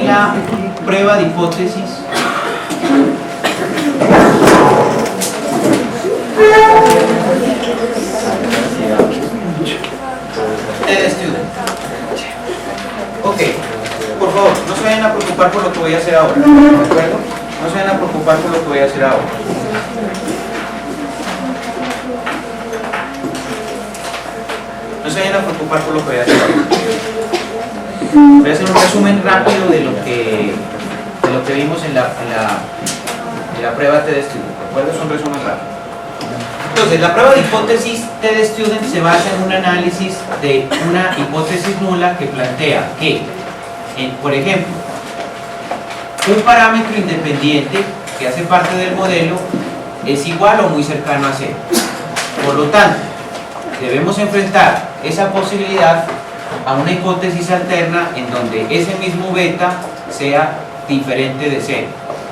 en la prueba de hipótesis TED Student. Ok, por favor, no se vayan a preocupar por lo que voy a hacer ahora, ¿de acuerdo? No se vayan a preocupar por lo que voy a hacer ahora. No se vayan a preocupar por lo que voy a hacer ahora. Voy a hacer un resumen rápido de lo que vimos en la prueba TED Student, ¿de acuerdo? Es un resumen rápido. Entonces, la prueba de hipótesis TED Student se basa en un análisis de una hipótesis nula que plantea que, por ejemplo, un parámetro independiente que hace parte del modelo es igual o muy cercano a cero. Por lo tanto, debemos enfrentar esa posibilidad a una hipótesis alterna en donde ese mismo beta sea diferente de cero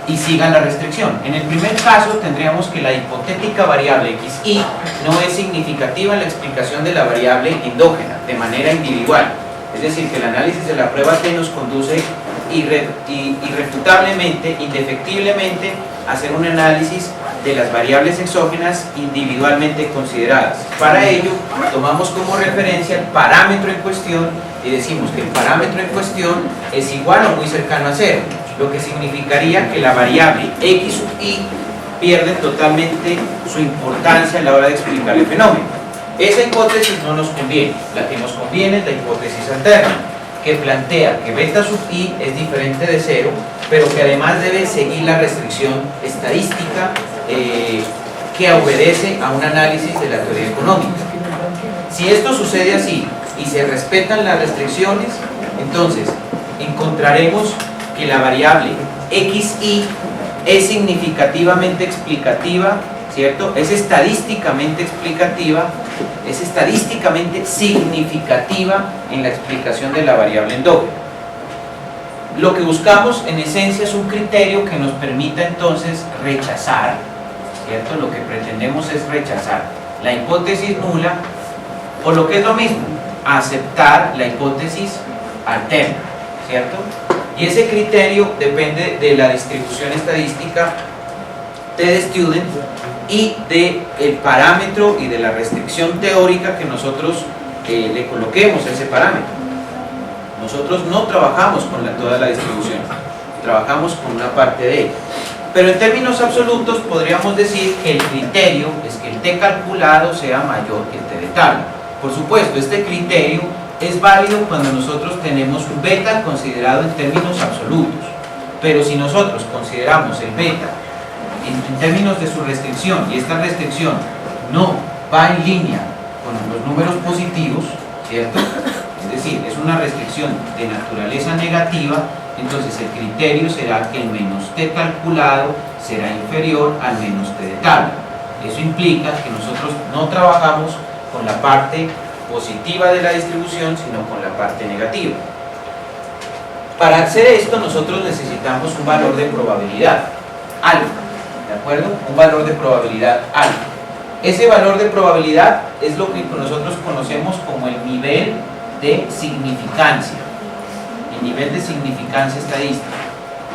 y siga la restricción. En el primer caso tendríamos que la hipotética variable xy no es significativa en la explicación de la variable endógena de manera individual, es decir, que el análisis de la prueba T nos conduce irrefutablemente, indefectiblemente a hacer un análisis de las variables exógenas individualmente consideradas. Para ello tomamos como referencia el parámetro en cuestión y decimos que el parámetro en cuestión es igual o muy cercano a cero, lo que significaría que la variable x sub y pierde totalmente su importancia a la hora de explicar el fenómeno. Esa hipótesis no nos conviene, la que nos conviene es la hipótesis alterna, que plantea que beta sub i es diferente de cero, pero que además debe seguir la restricción estadística que obedece a un análisis de la teoría económica. Si esto sucede así y se respetan las restricciones, entonces encontraremos que la variable xy es significativamente explicativa, ¿cierto? Es estadísticamente explicativa, es estadísticamente significativa en la explicación de la variable endógena. Lo que buscamos en esencia es un criterio que nos permita entonces rechazar, ¿cierto? Lo que pretendemos es rechazar la hipótesis nula, o lo que es lo mismo, aceptar la hipótesis alterna, ¿cierto? Y ese criterio depende de la distribución estadística TED Student y del parámetro y de la restricción teórica que nosotros le coloquemos a ese parámetro. Nosotros no trabajamos con toda la distribución, trabajamos con una parte de ella. Pero en términos absolutos podríamos decir que el criterio es que el t calculado sea mayor que el t de tabla. Por supuesto, este criterio es válido cuando nosotros tenemos un beta considerado en términos absolutos, pero si nosotros consideramos el beta en términos de su restricción y esta restricción no va en línea con los números positivos, ¿cierto? Es decir, es una restricción de naturaleza negativa, entonces el criterio será que el menos t calculado será inferior al menos t de tabla. Eso implica que nosotros no trabajamos con la parte positiva de la distribución, sino con la parte negativa. Para hacer esto nosotros necesitamos un valor de probabilidad alfa, ¿de acuerdo? Un valor de probabilidad alfa. Ese valor de probabilidad es lo que nosotros conocemos como el nivel de significancia, el nivel de significancia estadística.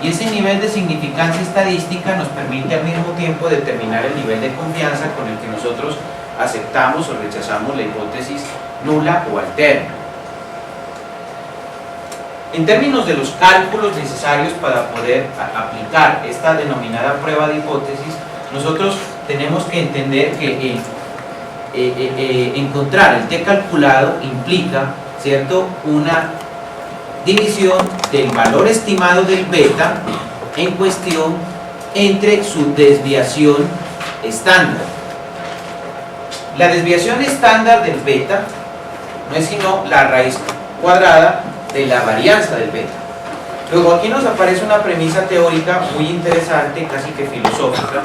Y ese nivel de significancia estadística nos permite al mismo tiempo determinar el nivel de confianza con el que nosotros aceptamos o rechazamos la hipótesis nula o alterna. En términos de los cálculos necesarios para poder aplicar esta denominada prueba de hipótesis, nosotros tenemos que entender que encontrar el t calculado implica, ¿cierto?, una división del valor estimado del beta en cuestión entre su desviación estándar. La desviación estándar del beta no es sino la raíz cuadrada de la varianza del beta. Luego aquí nos aparece una premisa teórica muy interesante, casi que filosófica,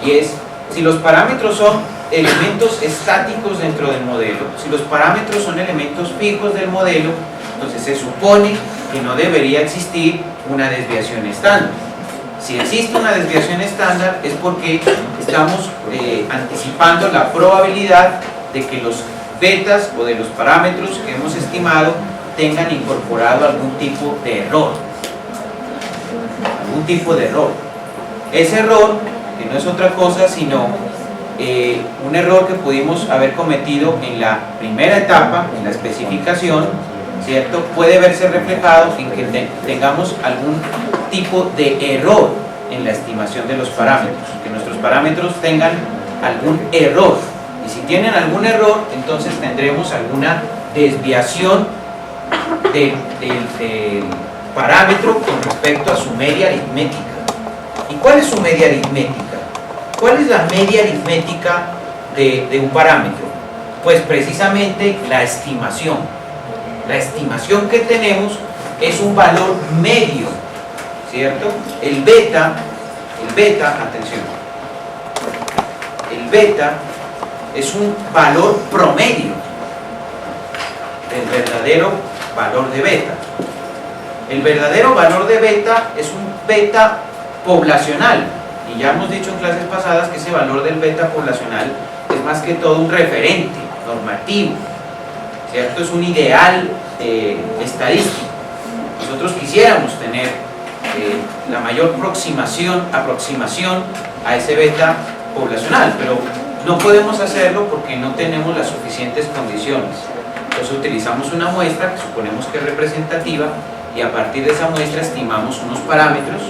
y es: si los parámetros son elementos estáticos dentro del modelo, si los parámetros son elementos fijos del modelo, entonces se supone que no debería existir una desviación estándar. Si existe una desviación estándar es porque estamos anticipando la probabilidad de que los betas o de los parámetros que hemos estimado tengan incorporado algún tipo de error. algún tipo de error. Ese error, que no es otra cosa sino un error que pudimos haber cometido en la primera etapa, en la especificación, ¿cierto? Puede verse reflejado en que tengamos algún tipo de error en la estimación de los parámetros, que nuestros parámetros tengan algún error, y si tienen algún error, entonces tendremos alguna desviación del parámetro con respecto a su media aritmética. ¿Y cuál es su media aritmética? ¿Cuál es la media aritmética de un parámetro? Pues precisamente la estimación. La estimación que tenemos es un valor medio, ¿cierto? El beta, atención, el beta es un valor promedio del verdadero valor de beta. El verdadero valor de beta es un beta poblacional, y ya hemos dicho en clases pasadas que ese valor del beta poblacional es más que todo un referente normativo, ¿cierto? Es un ideal estadístico. Nosotros quisiéramos tener la mayor aproximación a ese beta poblacional, pero no podemos hacerlo porque no tenemos las suficientes condiciones. Entonces utilizamos una muestra que suponemos que es representativa, y a partir de esa muestra estimamos unos parámetros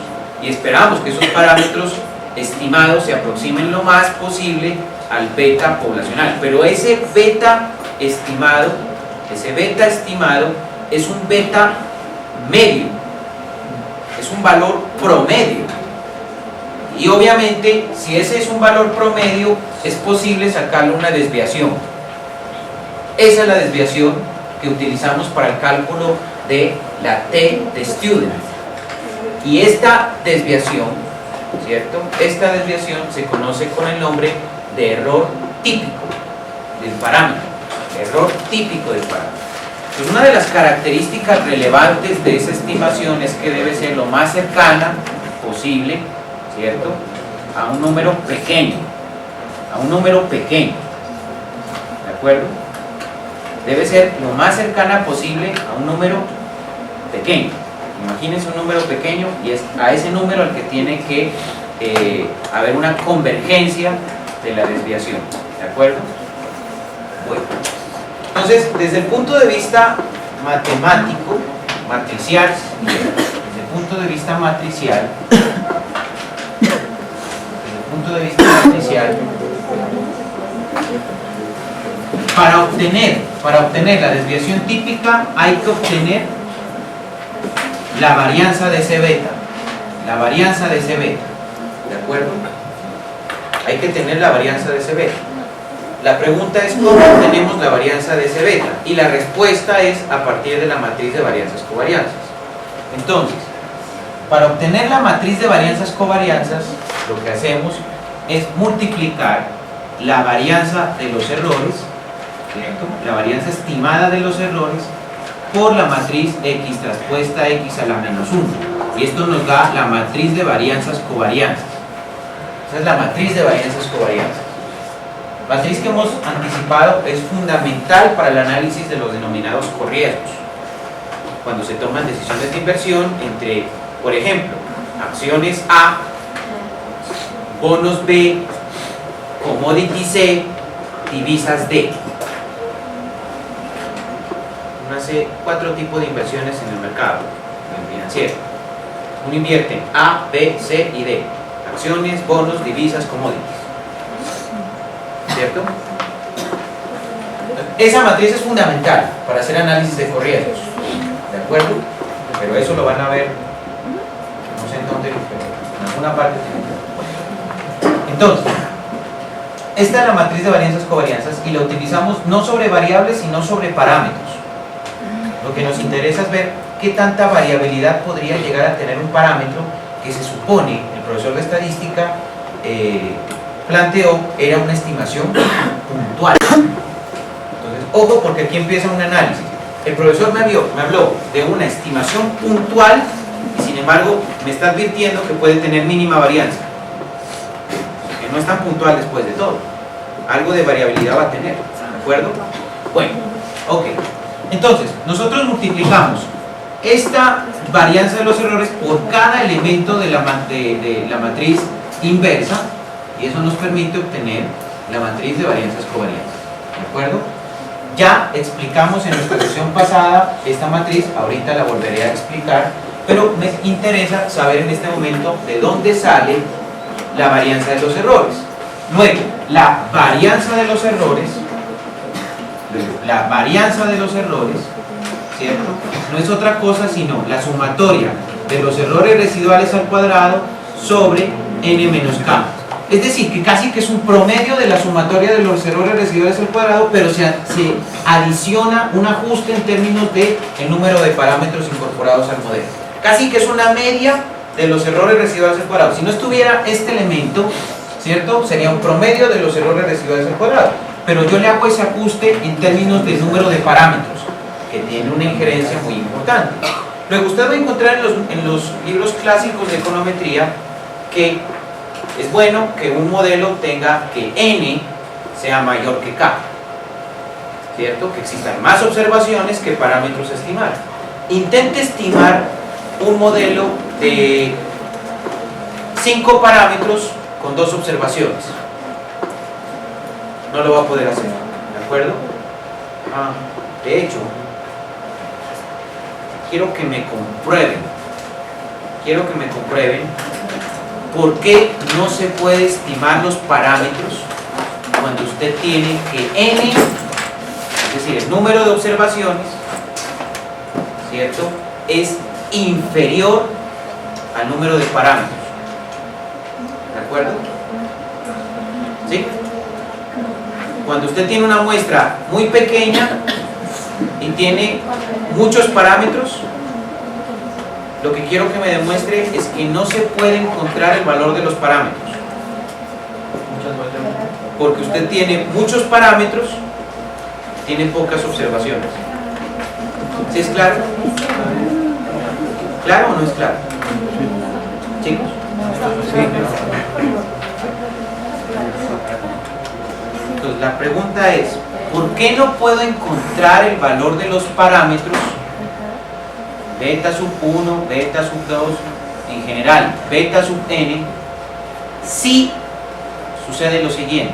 y esperamos que esos parámetros estimados se aproximen lo más posible al beta poblacional. Pero ese beta estimado es un beta medio, es un valor promedio, y obviamente si ese es un valor promedio es posible sacarle una desviación. Esa es la desviación que utilizamos para el cálculo de la T de student, y esta desviación, ¿cierto? Esta desviación se conoce con el nombre de error típico del parámetro. Error típico del parámetro. Pues una de las características relevantes de esa estimación es que debe ser lo más cercana posible, ¿cierto?, a un número pequeño, ¿de acuerdo? Debe ser lo más cercana posible a un número pequeño. Imagínense un número pequeño, y es a ese número al que tiene que haber una convergencia de la desviación, ¿de acuerdo? Bueno, entonces, desde el punto de vista matemático, matricial, para obtener la desviación típica hay que obtener la varianza de ese beta, ¿de acuerdo? Hay que tener la varianza de ese beta. La pregunta es ¿cómo obtenemos la varianza de ese beta? Y la respuesta es a partir de la matriz de varianzas covarianzas. Entonces, para obtener la matriz de varianzas covarianzas, lo que hacemos es multiplicar la varianza de los errores, ¿cierto?, la varianza estimada de los errores, por la matriz x traspuesta x a la menos 1, y esto nos da la matriz de varianzas covarianzas. Esa es la matriz de varianzas covarianzas. Matriz que hemos anticipado es fundamental para el análisis de los denominados corrientes, cuando se toman decisiones de inversión entre, por ejemplo, acciones A, bonos B, commodity C, divisas D. Uno hace 4 tipos de inversiones en el mercado financiero. Uno invierte en A, B, C y D: acciones, bonos, divisas, commodities, ¿cierto? Esa matriz es fundamental para hacer análisis de corrientes, ¿de acuerdo? Pero eso lo van a ver, no sé en dónde, pero en alguna parte. Entonces, esta es la matriz de varianzas covarianzas, y la utilizamos no sobre variables sino sobre parámetros. Lo que nos interesa es ver qué tanta variabilidad podría llegar a tener un parámetro que se supone el profesor de estadística planteó era una estimación puntual. Entonces, ojo, porque aquí empieza un análisis. El profesor me habló de una estimación puntual, y sin embargo me está advirtiendo que puede tener mínima varianza, que no es tan puntual después de todo. Algo de variabilidad va a tener, ¿de acuerdo? Bueno, ok. Entonces, nosotros multiplicamos esta varianza de los errores por cada elemento de la matriz inversa, y eso nos permite obtener la matriz de varianzas covariantes. ¿De acuerdo? Ya explicamos en nuestra sesión pasada esta matriz, ahorita la volveré a explicar, pero me interesa saber en este momento de dónde sale la varianza de los errores. Luego, la varianza de los errores, ¿cierto? No es otra cosa sino la sumatoria de los errores residuales al cuadrado sobre n menos k. Es decir, que casi que es un promedio de la sumatoria de los errores residuales al cuadrado, pero se adiciona un ajuste en términos de el número de parámetros incorporados al modelo. Casi que es una media de los errores residuales al cuadrado. Si no estuviera este elemento, ¿cierto? Sería un promedio de los errores residuales al cuadrado. Pero yo le hago ese ajuste en términos del número de parámetros, que tiene una injerencia muy importante. Luego usted va a encontrar en los libros clásicos de econometría que es bueno que un modelo tenga que n sea mayor que k, ¿cierto? Que existan más observaciones que parámetros a estimar. Intente estimar un modelo de 5 parámetros con 2 observaciones. No lo va a poder hacer, ¿de acuerdo? De hecho, quiero que me comprueben por qué no se puede estimar los parámetros cuando usted tiene que n, es decir, el número de observaciones, ¿cierto?, es inferior al número de parámetros. ¿De acuerdo? ¿Sí? Cuando usted tiene una muestra muy pequeña y tiene muchos parámetros, lo que quiero que me demuestre es que no se puede encontrar el valor de los parámetros, porque usted tiene muchos parámetros, tiene pocas observaciones. ¿Sí es claro? ¿Claro o no es claro? ¿Chicos? Sí. Entonces la pregunta es, ¿por qué no puedo encontrar el valor de los parámetros beta sub 1, beta sub 2, en general beta sub n, si sucede lo siguiente?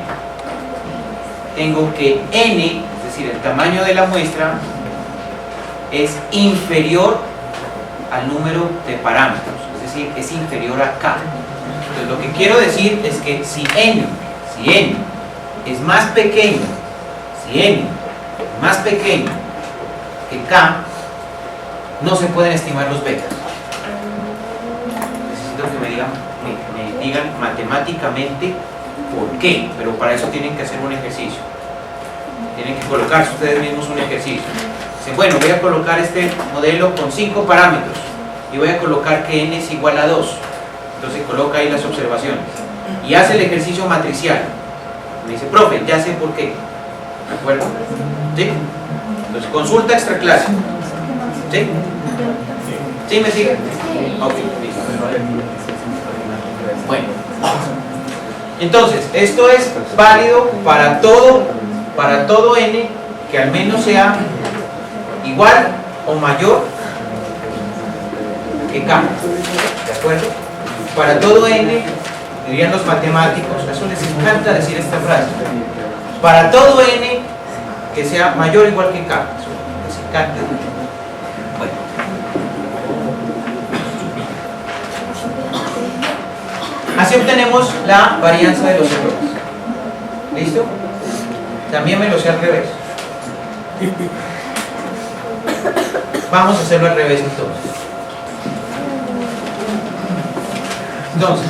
Tengo que n, es decir, el tamaño de la muestra, es inferior al número de parámetros, es decir, es inferior a k. Entonces lo que quiero decir es que si n es más pequeño, que k, no se pueden estimar los betas. Necesito que me digan matemáticamente por qué, pero para eso tienen que hacer un ejercicio. Tienen que colocarse ustedes mismos un ejercicio. Dicen, bueno, voy a colocar este modelo con 5 parámetros y voy a colocar que n es igual a 2. Entonces coloca ahí las observaciones y hace el ejercicio matricial. Me dice, profe, ya sé por qué. ¿De acuerdo? ¿Sí? Entonces consulta extraclase. ¿Sí? ¿Sí me sigue? Ok, listo. Bueno, entonces esto es válido para todo n que al menos sea igual o mayor que k. ¿De acuerdo? Para todo n, dirían los matemáticos, a eso les encanta decir esta frase, para todo n que sea mayor o igual que k. Eso les encanta. Bueno, así obtenemos la varianza de los errores. ¿Listo? También me lo sé al revés. Vamos a hacerlo al revés entonces. Entonces,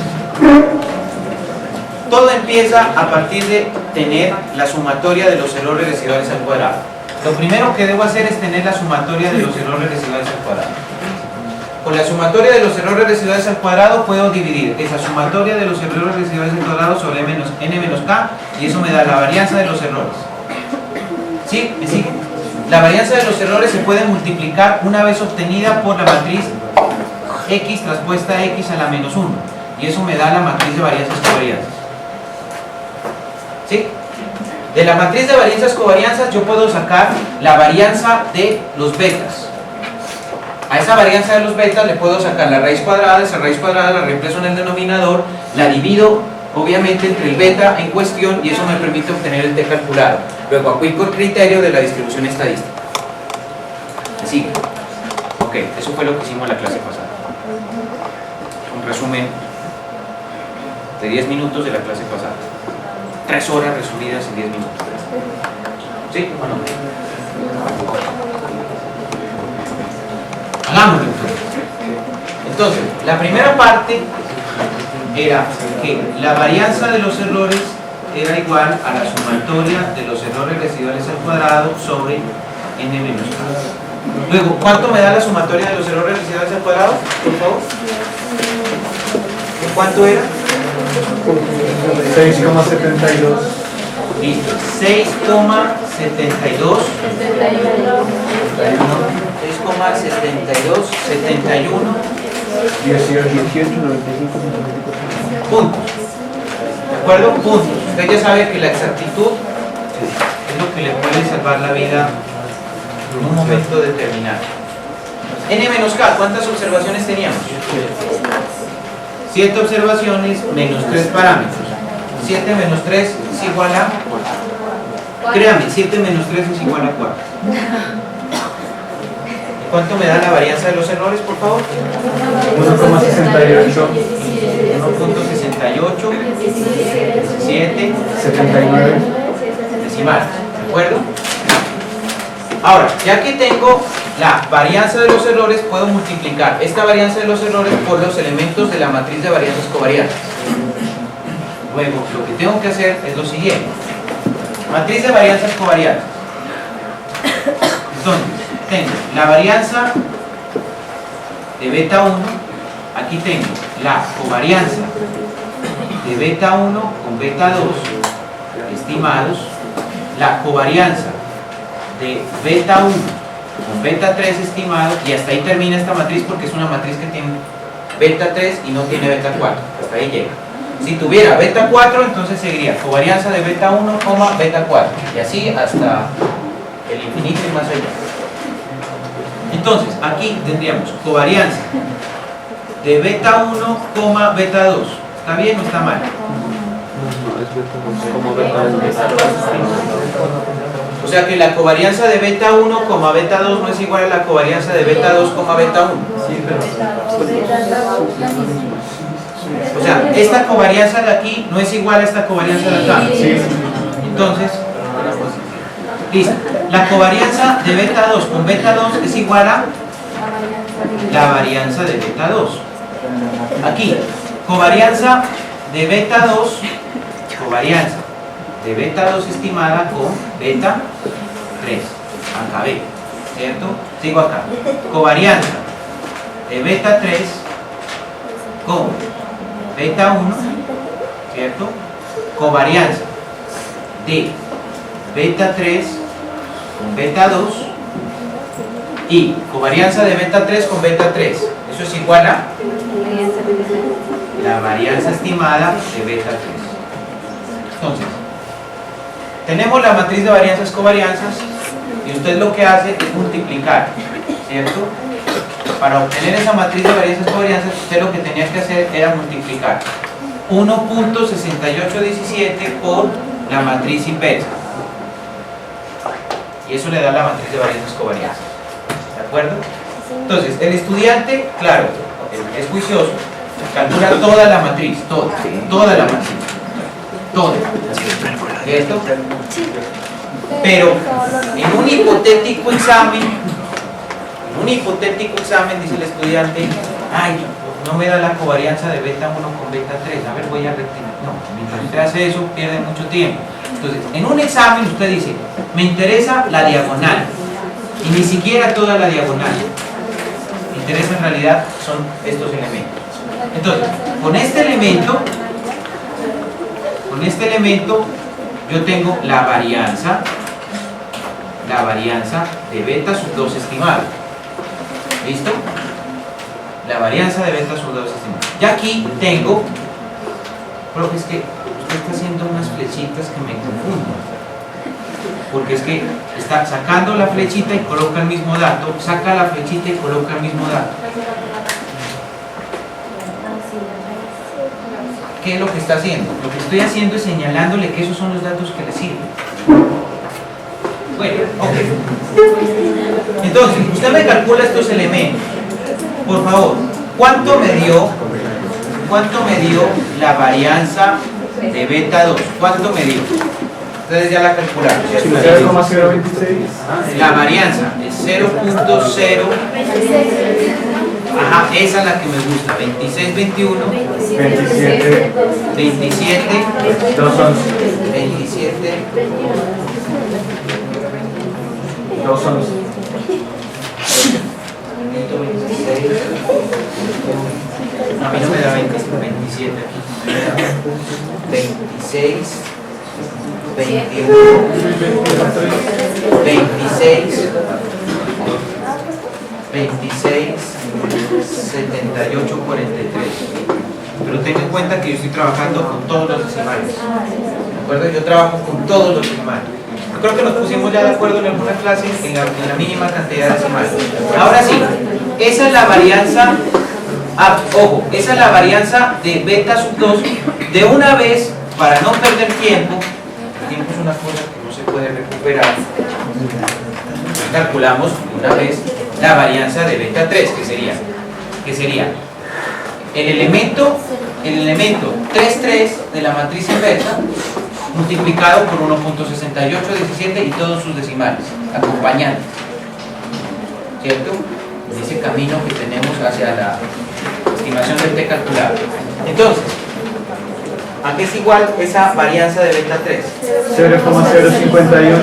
todo empieza a partir de tener la sumatoria de los errores residuales al cuadrado. Lo primero que debo hacer es tener la sumatoria de los errores residuales al cuadrado. Con la sumatoria de los errores residuales al cuadrado puedo dividir esa sumatoria de los errores residuales al cuadrado sobre n menos k, y eso me da la varianza de los errores. ¿Sí? ¿Me sigue? La varianza de los errores se puede multiplicar una vez obtenida por la matriz x traspuesta x a la menos 1, y eso me da la matriz de varianzas covarianzas. ¿Sí? De la matriz de varianzas covarianzas yo puedo sacar la varianza de los betas. A esa varianza de los betas le puedo sacar la raíz cuadrada, esa raíz cuadrada la reemplazo en el denominador, la divido obviamente entre el beta en cuestión y eso me permite obtener el t calculado. Luego aplico el criterio de la distribución estadística. Así. Ok, eso fue lo que hicimos en la clase pasada. Un resumen de 10 minutos de la clase pasada. 3 horas resumidas en 10 minutos. ¿Sí o no? Hagámoslo entonces. La primera parte era que la varianza de los errores era igual a la sumatoria de los errores residuales al cuadrado sobre n menos k. Luego, ¿cuánto me da la sumatoria de los errores residuales al cuadrado? Por favor. ¿Cuánto era? 6,72. Listo. 6,72. 71. 18, 95, puntos. ¿De acuerdo? Puntos. Usted ya sabe que la exactitud es lo que le puede salvar la vida en un momento determinado. N menos K, ¿cuántas observaciones teníamos? 7 observaciones menos 3 parámetros. 7 menos 3 es igual a... Créame, 7 menos 3 es igual a 4. ¿Cuánto me da la varianza de los errores, por favor? 1,68. 1.68, 17, 79. decimal, ¿de acuerdo? Ahora, ya que tengo la varianza de los errores, puedo multiplicar esta varianza de los errores por los elementos de la matriz de varianzas covariantes. Luego, lo que tengo que hacer es lo siguiente. Matriz de varianzas covariantes. Entonces, tengo la varianza de beta 1, aquí tengo la covarianza de beta 1 con beta 2 estimados, la covarianza de beta 1 con beta 3 estimado, y hasta ahí termina esta matriz porque es una matriz que tiene beta 3 y no tiene beta 4, hasta ahí llega. Si tuviera beta 4, entonces seguiría covarianza de beta 1, beta 4, y así hasta el infinito y más allá. Entonces, aquí tendríamos covarianza de beta 1, beta 2. ¿Está bien o está mal? O sea que la covarianza de beta 1, beta 2 no es igual a la covarianza de beta 2, beta 1. O sea, esta covarianza de aquí no es igual a esta covarianza de acá. Entonces, listo. La covarianza de beta 2 con beta 2 es igual a la varianza de beta 2. Aquí, covarianza de beta 2, covarianza de beta 2 estimada con beta 3. Acabé, ¿cierto? Sigo acá. Covarianza de beta 3 con beta 1, ¿cierto? Covarianza de beta 3 con beta 2 y covarianza de beta 3 con beta 3. Eso es igual a la varianza estimada de beta 3. Entonces, tenemos la matriz de varianzas covarianzas y usted lo que hace es multiplicar, ¿cierto? Para obtener esa matriz de varianzas covarianzas, usted lo que tenía que hacer era multiplicar 1.6817 por la matriz inversa. Y eso le da la matriz de varianzas covarianzas. ¿De acuerdo? Entonces, el claro, es juicioso, calcula toda la matriz, toda la matriz, toda. ¿Cierto? Pero en un hipotético examen, dice el estudiante, ay, no me da la covarianza de beta 1 con beta 3, a ver, voy a rectificar. No, mientras usted hace eso, pierde mucho tiempo. Entonces, en un examen usted dice, me interesa la diagonal, y ni siquiera toda la diagonal. Me interesa en realidad son estos elementos. Entonces, con este elemento, yo tengo la varianza de beta sub 2 estimado. ¿Listo? La varianza de beta sub 2 estimado. Y aquí tengo, profe, es que usted está haciendo unas flechitas que me confunden. porque es que está sacando la flechita y coloca el mismo dato, saca la flechita y coloca el mismo dato. ¿Qué es lo que está haciendo? Lo que estoy haciendo es señalándole que esos son los datos que le sirven. Bueno, ok. Entonces, usted me calcula estos elementos. Por favor, ¿cuánto me dio la varianza de beta 2? ¿Cuánto me dio? Ustedes ya la calcularon, ¿cierto? 0,026. La varianza es 0.0. Ajá, esa es la que me gusta. 26, 21, 27. 27, 211. 27, 211. 126. No, a mí no me da 27 aquí. 26, 21, 26, 26, 78, 43. Pero tengan en cuenta que yo estoy trabajando con todos los decimales. ¿De acuerdo? Yo trabajo con todos los decimales. Yo creo que nos pusimos ya de acuerdo en alguna clase en la mínima cantidad de decimales. Ahora sí, esa es la varianza. Ojo, esa es la varianza de beta sub 2. De una vez, para no perder tiempo, el tiempo es una cosa que no se puede recuperar. Calculamos de una vez la varianza de beta 3, que sería el elemento 3,3 de la matriz inversa multiplicado por 1.6817 y todos sus decimales, acompañando, ¿cierto? En ese camino que tenemos hacia la estimación del T calculado. Entonces, ¿a qué es igual esa varianza de beta 3? 0,051.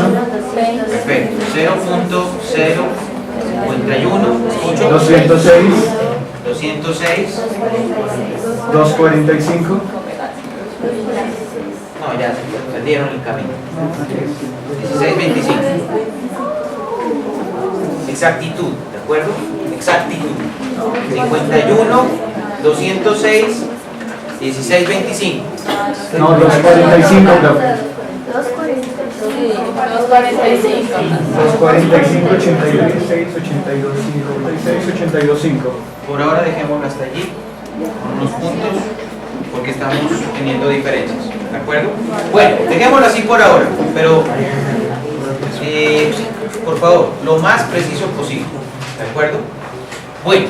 Perfecto, 0.051, 206. 206, 245. no, ya se perdieron el camino. 1625. Exactitud, ¿de acuerdo? Exactitud. 51, 206, 1625. No, 245, claro. 245, 81, 16, 82, 56, 82, 5. Por ahora dejémoslo hasta allí, con unos puntos, porque estamos teniendo diferencias, ¿de acuerdo? Bueno, dejémoslo así por ahora, pero por favor, lo más preciso posible, ¿de acuerdo? Bueno,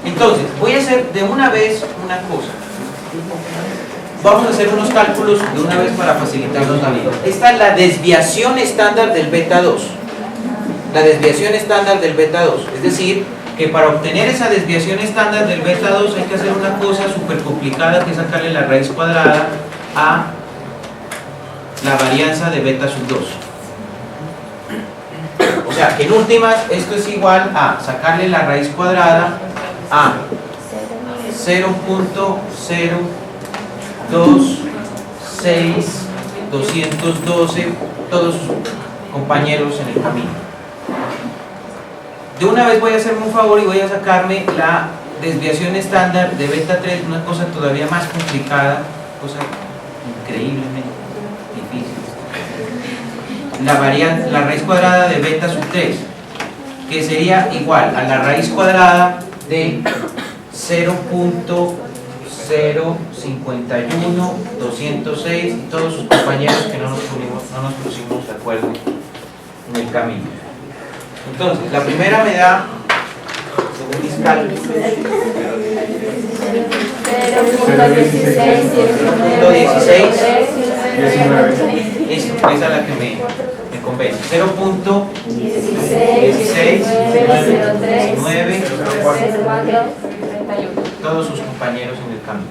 entonces, voy a hacer de una vez una cosa. Vamos a hacer unos cálculos de una vez para facilitarnos la vida. Esta es la desviación estándar del beta 2. La desviación estándar del beta 2. Es decir, que para obtener esa desviación estándar del beta 2 hay que hacer una cosa súper complicada, que es sacarle la raíz cuadrada a la varianza de beta sub 2. O sea, que en últimas esto es igual a sacarle la raíz cuadrada a 0.026,212 todos sus compañeros en el camino. De una vez voy a hacerme un favor y voy a sacarme la desviación estándar de beta 3, una cosa todavía más complicada, cosa increíblemente difícil. La raíz cuadrada de beta sub 3, que sería igual a la raíz cuadrada de 0.051, 206 y todos sus compañeros que no nos pusimos de acuerdo en el camino. Entonces, la primera me da, según mis cálculos, 0.16, 19. esa es la que me convence. 0.16, 19, todos sus compañeros en el camino.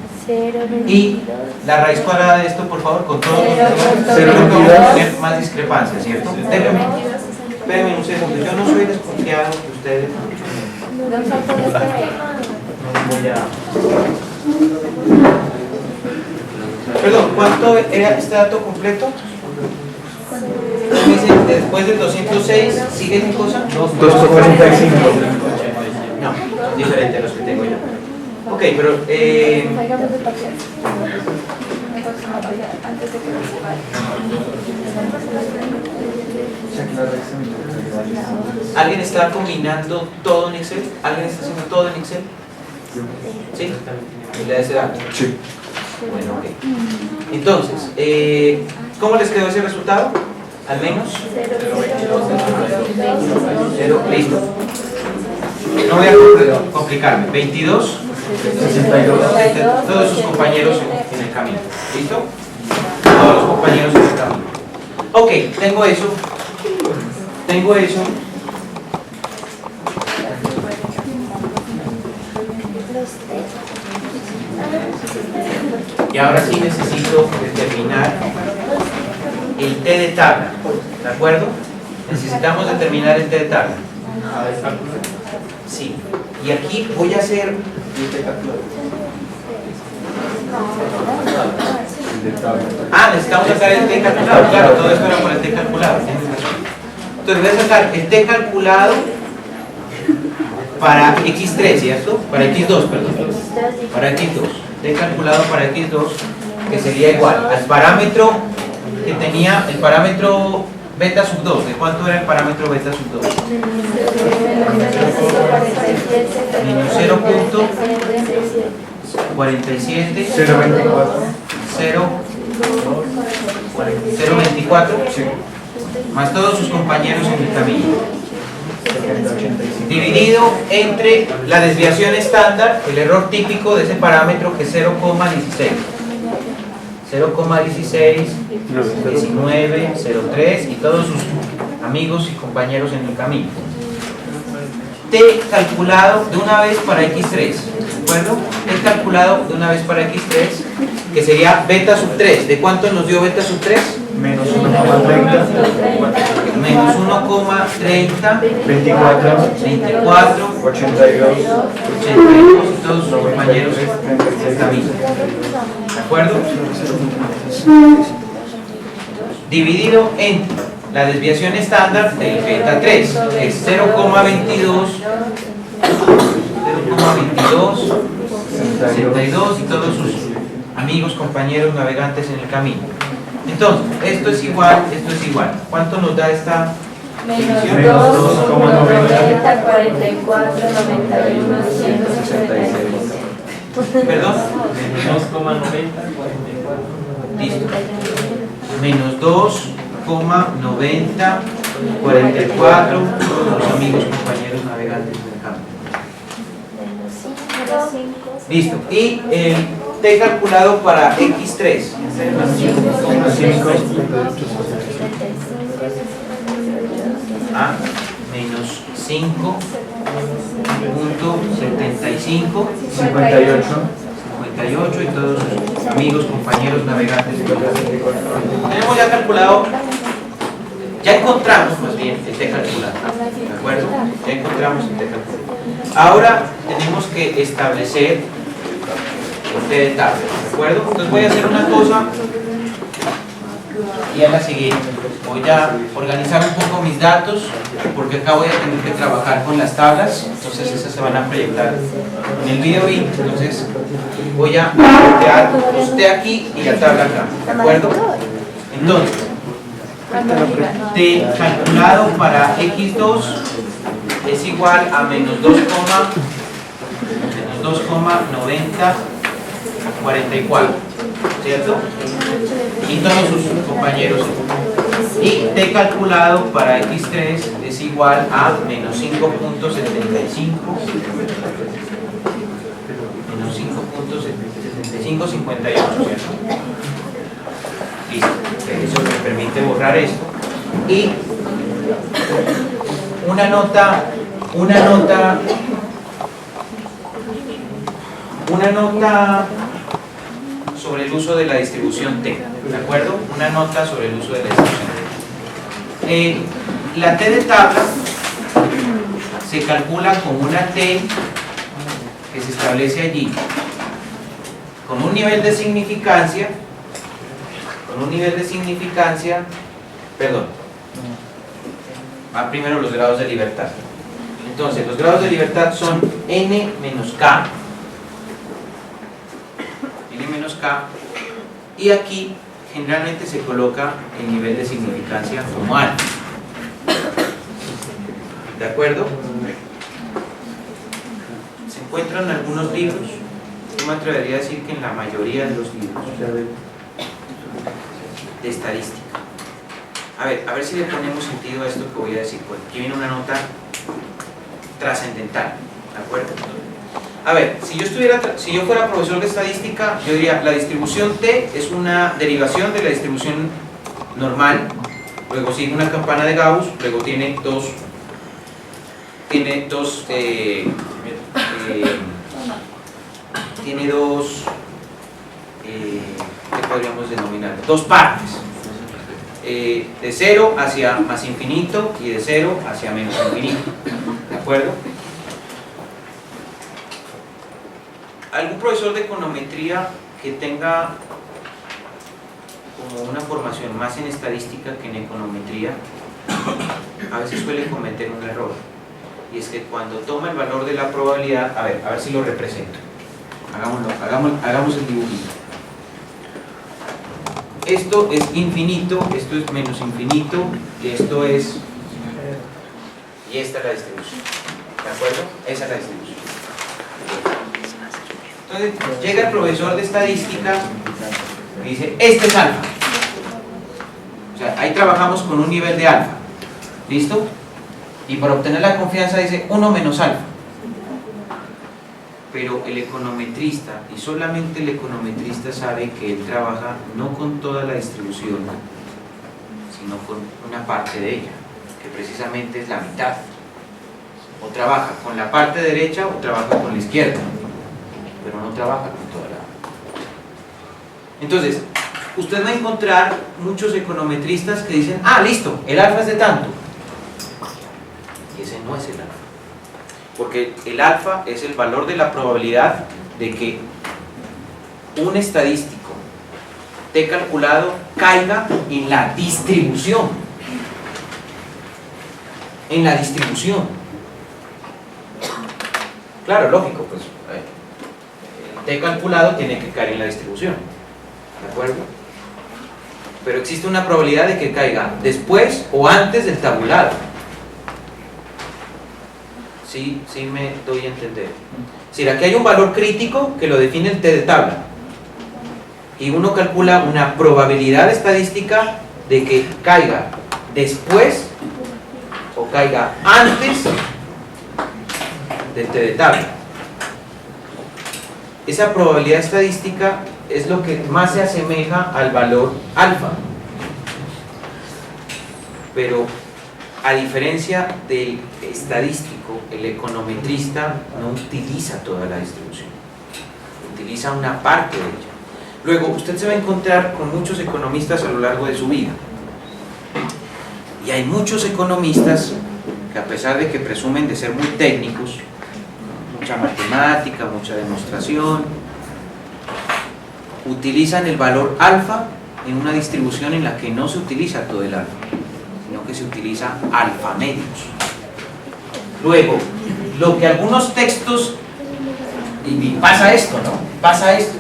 Y la raíz cuadrada de esto, por favor, con todos los demás, creo que vamos a tener más discrepancias, ¿cierto? Espérenme un segundo, yo no soy desconfiado de ustedes. Voy a... Perdón, ¿cuánto era este dato completo? Después del 206, ¿sigue qué cosa? 245. No, diferente a los que tengo yo. Ok, pero ¿Alguien está combinando todo en Excel? ¿Alguien está haciendo todo en Excel? ¿Sí? ¿Y la SDA? Sí. Bueno, ok. Entonces, ¿cómo les quedó ese resultado? ¿Al menos? 0, listo. No voy a complicarme. 22, 62. todos sus compañeros en el camino. ¿Listo? Todos los compañeros en el camino. Ok, tengo eso. Tengo eso. Y ahora sí necesito determinar el T de tabla. ¿De acuerdo? Necesitamos determinar el T de tabla. Sí. Y aquí voy a hacer. Necesitamos sacar el T calculado. Claro, todo esto era por el T calculado. Entonces voy a sacar el T calculado para X3, ¿cierto? Para X2, perdón. Para X2. T calculado para X2, que sería igual al parámetro que tenía, el parámetro beta sub 2. ¿De cuánto era el parámetro beta sub 2? Menos 0.47, 0.24, más todos sus compañeros en el camino, dividido entre la desviación estándar, el error típico de ese parámetro, que es 0,16, 19, 03 y todos sus amigos y compañeros en el camino. T calculado de una vez para X3, ¿de acuerdo? T calculado de una vez para X3, que sería beta sub 3. ¿De cuánto nos dio beta sub 3? Menos 1,30. Menos 1,30, 24. 24, 82. 82 y todos sus compañeros en el camino. ¿De acuerdo? Dividido entre la desviación estándar del beta 3, que es 0,22, 62 y todos sus amigos, compañeros, navegantes en el camino. Entonces, esto es igual. ¿Cuánto nos da esta división? Menos 2,90, 44, 91, 166. ¿Perdón? 2,90. Listo. Menos 2,90, 44, todos los amigos, compañeros, navegantes en el camino. Listo. Y el T calculado para X3. Menos 5.75, 58 y todos sus amigos, compañeros, navegantes. Tenemos ya calculado, ya encontramos más bien el T calculado, ¿de acuerdo? Ya encontramos el T calculado. Ahora tenemos que establecer el T de tabla, ¿de acuerdo? Entonces voy a hacer una cosa y a la siguiente. Voy a organizar un poco mis datos, porque acá voy a tener que trabajar con las tablas, entonces esas se van a proyectar en el video y entonces voy a voltear usted aquí y la tabla acá, ¿de acuerdo? Entonces, T calculado para X2 es igual a menos 2,9044, ¿cierto? Y todos sus compañeros. Y T calculado para X3 es igual a menos 5.75, menos 5.7558, ¿cierto? Listo. Eso me permite borrar esto. Y una nota sobre el uso de la distribución T, ¿de acuerdo? Una nota sobre el uso de la distribución T. La T de tabla se calcula con una T que se establece allí con un nivel de significancia, perdón, va primero los grados de libertad. Entonces, los grados de libertad son N menos K y aquí generalmente se coloca el nivel de significancia como alfa. ¿De acuerdo? Se encuentran algunos libros, yo me atrevería a decir que en la mayoría de los libros de estadística. A ver si le ponemos sentido a esto que voy a decir. Pues aquí viene una nota trascendental, ¿de acuerdo? A ver, si yo fuera profesor de estadística, yo diría la distribución T es una derivación de la distribución normal, luego sigue una campana de Gauss, luego tiene dos ¿qué podríamos denominar? Dos partes, de 0 hacia más infinito y de 0 hacia menos infinito, ¿de acuerdo? ¿Algún profesor de econometría que tenga como una formación más en estadística que en econometría, a veces suele cometer un error? Y es que cuando toma el valor de la probabilidad, a ver si lo represento. Hagamos el dibujito. Esto es infinito, esto es menos infinito, y esto es... Y esta es la distribución. ¿De acuerdo? Esa es la distribución. Entonces, llega el profesor de estadística y dice, este es alfa. O sea, ahí trabajamos con un nivel de alfa. ¿Listo? Y para obtener la confianza dice 1 menos alfa. Pero el econometrista, y solamente el econometrista sabe que él trabaja no con toda la distribución, sino con una parte de ella, que precisamente es la mitad. O trabaja con la parte derecha o trabaja con la izquierda, pero no trabaja con toda la... Entonces, usted va a encontrar muchos econometristas que dicen, ah, listo, el alfa es de tanto. Y ese no es el alfa. Porque el alfa es el valor de la probabilidad de que un estadístico T calculado caiga en la distribución. En la distribución. Claro, lógico, pues el T calculado tiene que caer en la distribución. ¿De acuerdo? Pero existe una probabilidad de que caiga después o antes del tabulado. Sí me doy a entender. Es decir, aquí hay un valor crítico que lo define el T de tabla. Y uno calcula una probabilidad estadística de que caiga después o caiga antes del T de tabla. Esa probabilidad estadística es lo que más se asemeja al valor alfa. Pero a diferencia del estadístico, el econometrista no utiliza toda la distribución, utiliza una parte de ella. Luego, usted se va a encontrar con muchos economistas a lo largo de su vida. Y hay muchos economistas que, a pesar de que presumen de ser muy técnicos, mucha matemática, mucha demostración, utilizan el valor alfa en una distribución en la que no se utiliza todo el alfa, sino que se utiliza alfa medios. Luego, lo que algunos textos, y pasa esto, ¿no? Pasa esto.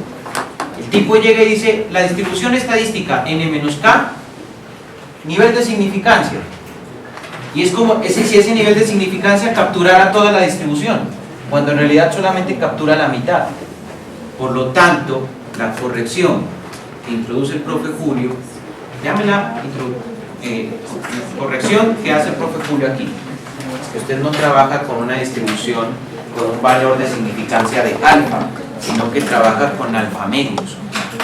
El tipo llega y dice, la distribución estadística n menos k, nivel de significancia. Y es como si ese nivel de significancia capturara toda la distribución, cuando en realidad solamente captura la mitad. Por lo tanto, la corrección que introduce el profe Julio, llámela corrección que hace el profe Julio aquí, es que usted no trabaja con una distribución con un valor de significancia de alfa, sino que trabaja con alfa medios.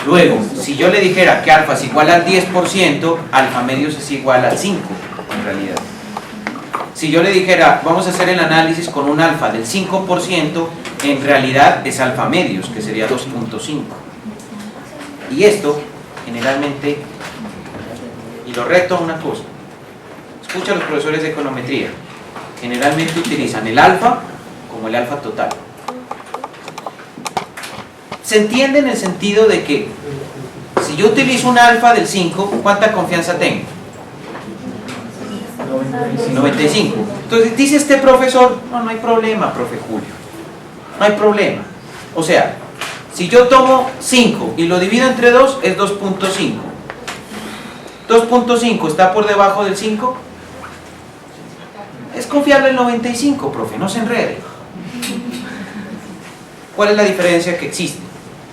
Luego, si yo le dijera que alfa es igual al 10%, alfa medios es igual al 5%, en realidad. Si yo le dijera, vamos a hacer el análisis con un alfa del 5%, en realidad es alfa medios, que sería 2.5. Y esto, generalmente, y lo reto a una cosa, escucha a los profesores de econometría, generalmente utilizan el alfa como el alfa total. Se entiende en el sentido de que si yo utilizo un alfa del 5, ¿cuánta confianza tengo? 95. Entonces dice este profesor, no hay problema, profe Julio, no hay problema. O sea, Si yo tomo 5 y lo divido entre 2, es 2.5. 2.5 está por debajo del 5. Es confiable el 95, profe, no se enrede. ¿Cuál es la diferencia que existe?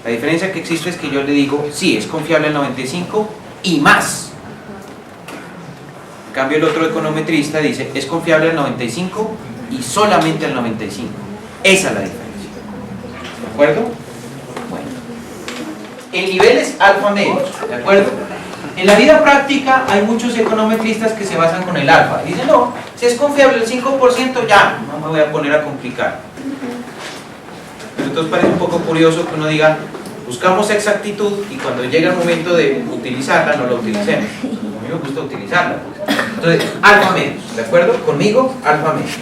La diferencia que existe es que yo le digo, sí, es confiable el 95 y más. En cambio, el otro econometrista dice, es confiable el 95 y solamente el 95. Esa es la diferencia. ¿De acuerdo? Bueno. El nivel es alfa medios, ¿de acuerdo? En la vida práctica hay muchos econometristas que se basan con el alfa. Dicen, no, si es confiable el 5%, ya, no me voy a poner a complicar. Pero entonces parece un poco curioso que uno diga, buscamos exactitud y cuando llega el momento de utilizarla, no la utilicemos. A mí me gusta utilizarla. Pues. Entonces, alfa medios, ¿de acuerdo? Conmigo, alfa medios.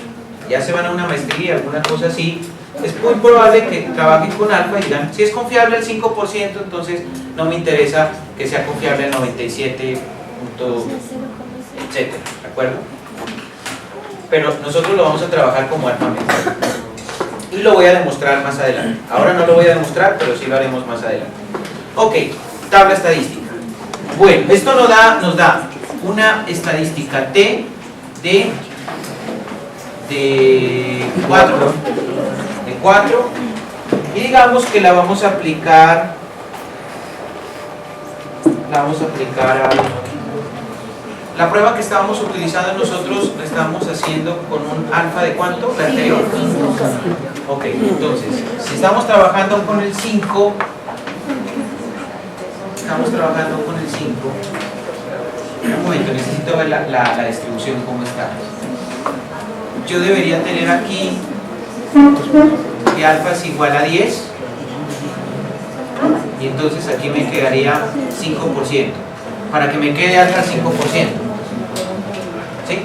Ya se van a una maestría, alguna cosa así. Es muy probable que trabajen con alfa y digan, si es confiable el 5%, entonces no me interesa que sea confiable el 97, etcétera, ¿de acuerdo? Pero nosotros lo vamos a trabajar como alfa medio. Y lo voy a demostrar más adelante. Ahora no lo voy a demostrar, pero sí lo haremos más adelante. Ok, tabla estadística. Bueno, esto nos da una estadística T de 4 y digamos que la vamos a aplicar a la prueba que estábamos utilizando nosotros. La estamos haciendo con un alfa de ¿cuánto? La anterior. Ok, entonces si estamos trabajando con el 5, un momento, necesito ver la distribución cómo está. Yo debería tener aquí que alfa es igual a 10 y entonces aquí me quedaría 5%, para que me quede alfa 5%, ¿sí?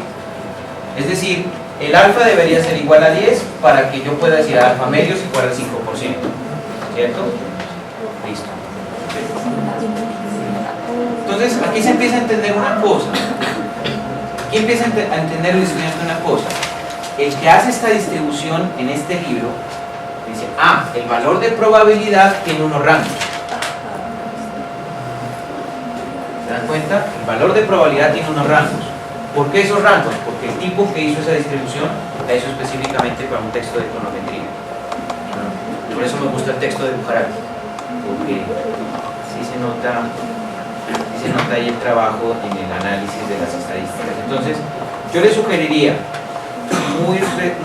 Es decir, el alfa debería ser igual a 10 para que yo pueda decir alfa medios igual al 5%, ¿cierto? Listo. Entonces aquí se empieza a entender una cosa. Aquí empieza a entender el estudiante una cosa. El que hace esta distribución en este libro dice, el valor de probabilidad tiene unos rangos. ¿Se dan cuenta? El valor de probabilidad tiene unos rangos. ¿Por qué esos rangos? Porque el tipo que hizo esa distribución la hizo específicamente para un texto de econometría. Por eso me gusta el texto de Bujarati, porque sí se nota ahí el trabajo en el análisis de las estadísticas. Entonces, yo le sugeriría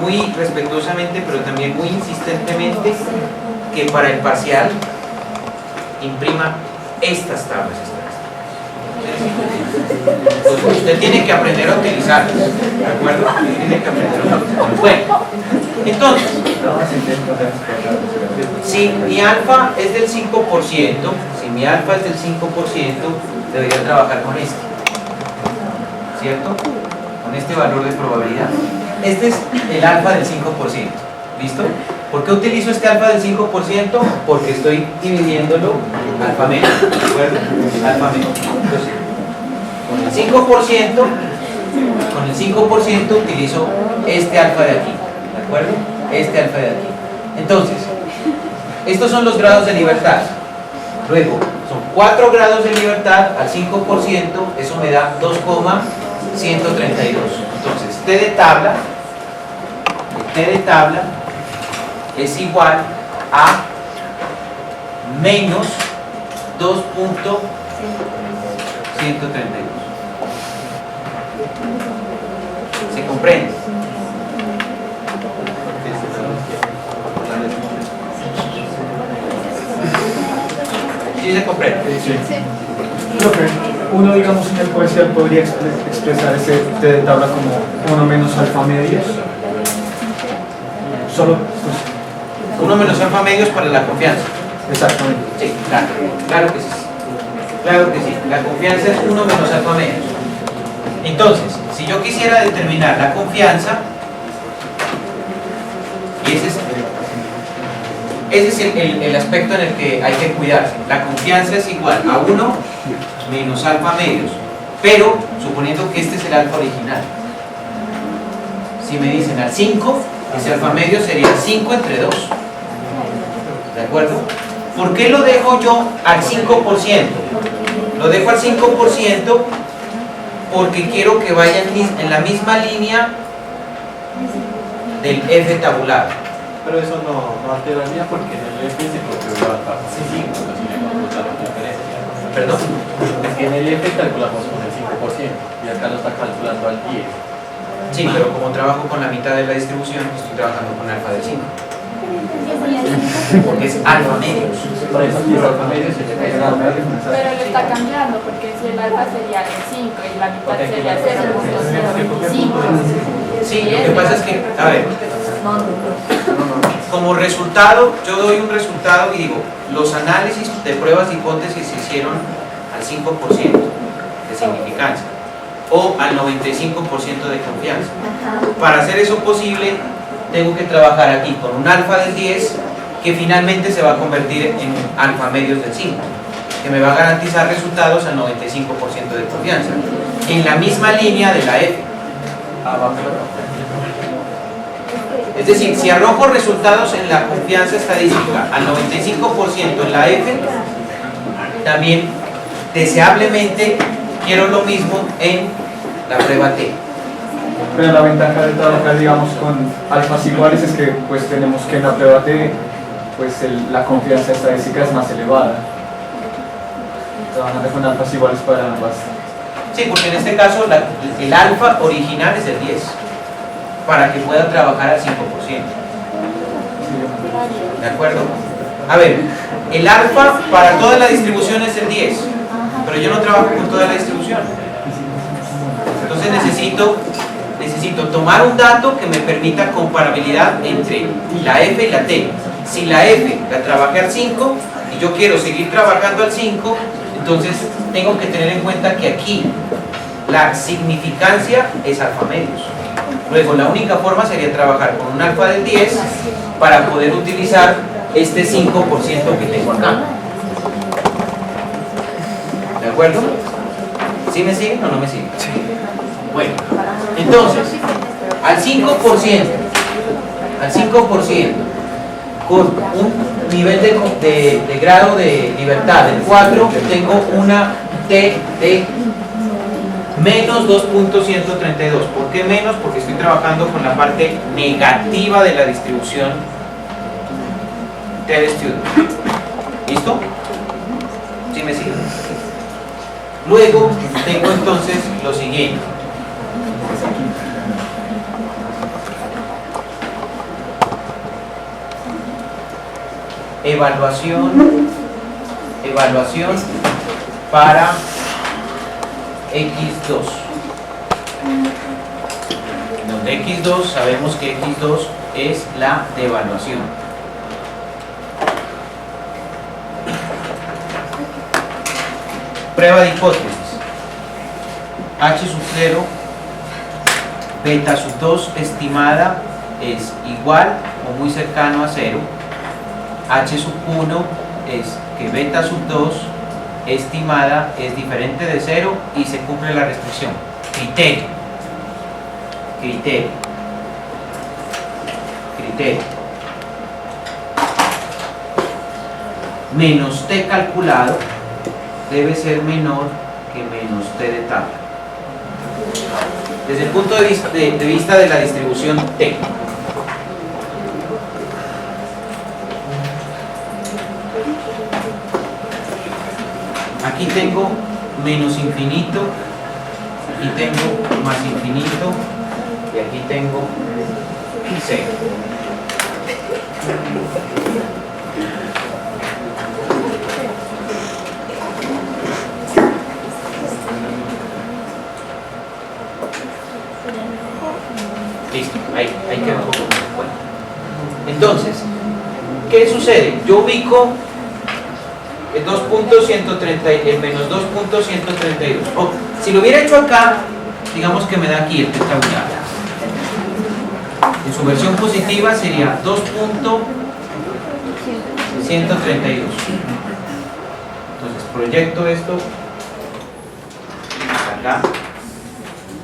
muy respetuosamente, pero también muy insistentemente, que para el parcial imprima estas tablas estadísticas. Entonces, usted tiene que aprender a utilizarlas, ¿de acuerdo? Tiene que aprender a utilizarlas. Bueno, entonces, si mi alfa es del 5%, debería trabajar con este, ¿cierto? Con este valor de probabilidad. Este es el alfa del 5%, ¿listo? ¿Por qué utilizo este alfa del 5%? Porque estoy dividiéndolo alfa medio, ¿de acuerdo? Alfa medio. Entonces, con el 5% utilizo este alfa de aquí, ¿de acuerdo? Este alfa de aquí. Entonces, estos son los grados de libertad. Luego, son 4 grados de libertad al 5%, eso me da 2,132. Entonces, T de tabla es igual a menos 2,132. ¿Se comprende? ¿Sí se comprende? Sí. Profe, uno, digamos, en el parcial podría expresar ese T de tabla como 1 menos alfa medios. Solo, pues, 1 menos alfa medios para la confianza. exactamente. Sí, claro que sí. Claro que sí. La confianza es 1 menos alfa medios. Entonces, si yo quisiera determinar la confianza, y ese es el aspecto en el que hay que cuidarse. La confianza es igual a 1 menos alfa medios, pero suponiendo que este es el alfa original. Si me dicen al 5, ese alfa medio sería 5 entre 2. ¿De acuerdo? ¿Por qué lo dejo yo al 5%? Lo dejo al 5% porque quiero que vaya en la misma línea del F tabulado. Pero eso no altera el día porque en el F se configura la tabla. Sí, sí, pero sin embargo, la diferencia. ¿Perdón? Es que en el F calculamos con el 5% y acá lo está calculando al 10%. Sí, pero como trabajo con la mitad de la distribución, estoy trabajando con alfa del 5. Porque es alfa medios. Por eso aquí es alfa medio, se llega a alfa medio. Pero lo está cambiando porque si el alfa sería el 5 y la mitad sería 0.025. Sí, lo que pasa es que, a ver, como resultado, yo doy un resultado y digo, los análisis de pruebas de hipótesis se hicieron al 5% de significancia o al 95% de confianza. Para hacer eso posible, tengo que trabajar aquí con un alfa del 10 que finalmente se va a convertir en alfa medios del 5, que me va a garantizar resultados al 95% de confianza, en la misma línea de la F. Es decir, si arrojo resultados en la confianza estadística al 95% en la F, también deseablemente quiero lo mismo en la prueba T. Pero la ventaja de trabajar, digamos, con alfas iguales es que pues tenemos que en la prueba T pues la confianza estadística es más elevada. Trabajando con alfas iguales para ambas. Sí, porque en este caso el alfa original es el 10, para que pueda trabajar al 5%. ¿De acuerdo? A ver, el alfa para toda la distribución es el 10, pero yo no trabajo con toda la distribución. Entonces necesito tomar un dato que me permita comparabilidad entre la F y la T. Si la F la trabajé al 5 y yo quiero seguir trabajando al 5, entonces tengo que tener en cuenta que aquí la significancia es alfa medios. Luego la única forma sería trabajar con un alfa del 10 para poder utilizar este 5% que tengo acá. ¿De acuerdo? ¿Sí me siguen o no me siguen? Sí. Bueno, entonces, al 5%, con un nivel de grado de libertad del 4, tengo una T de menos 2.132. ¿Por qué menos? Porque estoy trabajando con la parte negativa de la distribución T de student. ¿Listo? ¿Sí me siguen? Luego tengo entonces lo siguiente. Evaluación para X2, donde X2 sabemos que X2 es la devaluación. Prueba de hipótesis. H sub 0, beta sub 2 estimada es igual o muy cercano a 0. H sub 1 es que beta sub 2 estimada es diferente de 0 y se cumple la restricción. Criterio. Menos T calculado debe ser menor que menos T de tabla. Desde el punto de vista de la distribución T. Aquí tengo menos infinito, aquí tengo más infinito y aquí tengo 0. Listo, ahí quedó. Bueno. Entonces, ¿qué sucede? Yo ubico el 2.130, el menos 2.132. Oh, si lo hubiera hecho acá, digamos que me da aquí el tabular. En su versión positiva sería 2.132. Entonces proyecto esto hasta acá.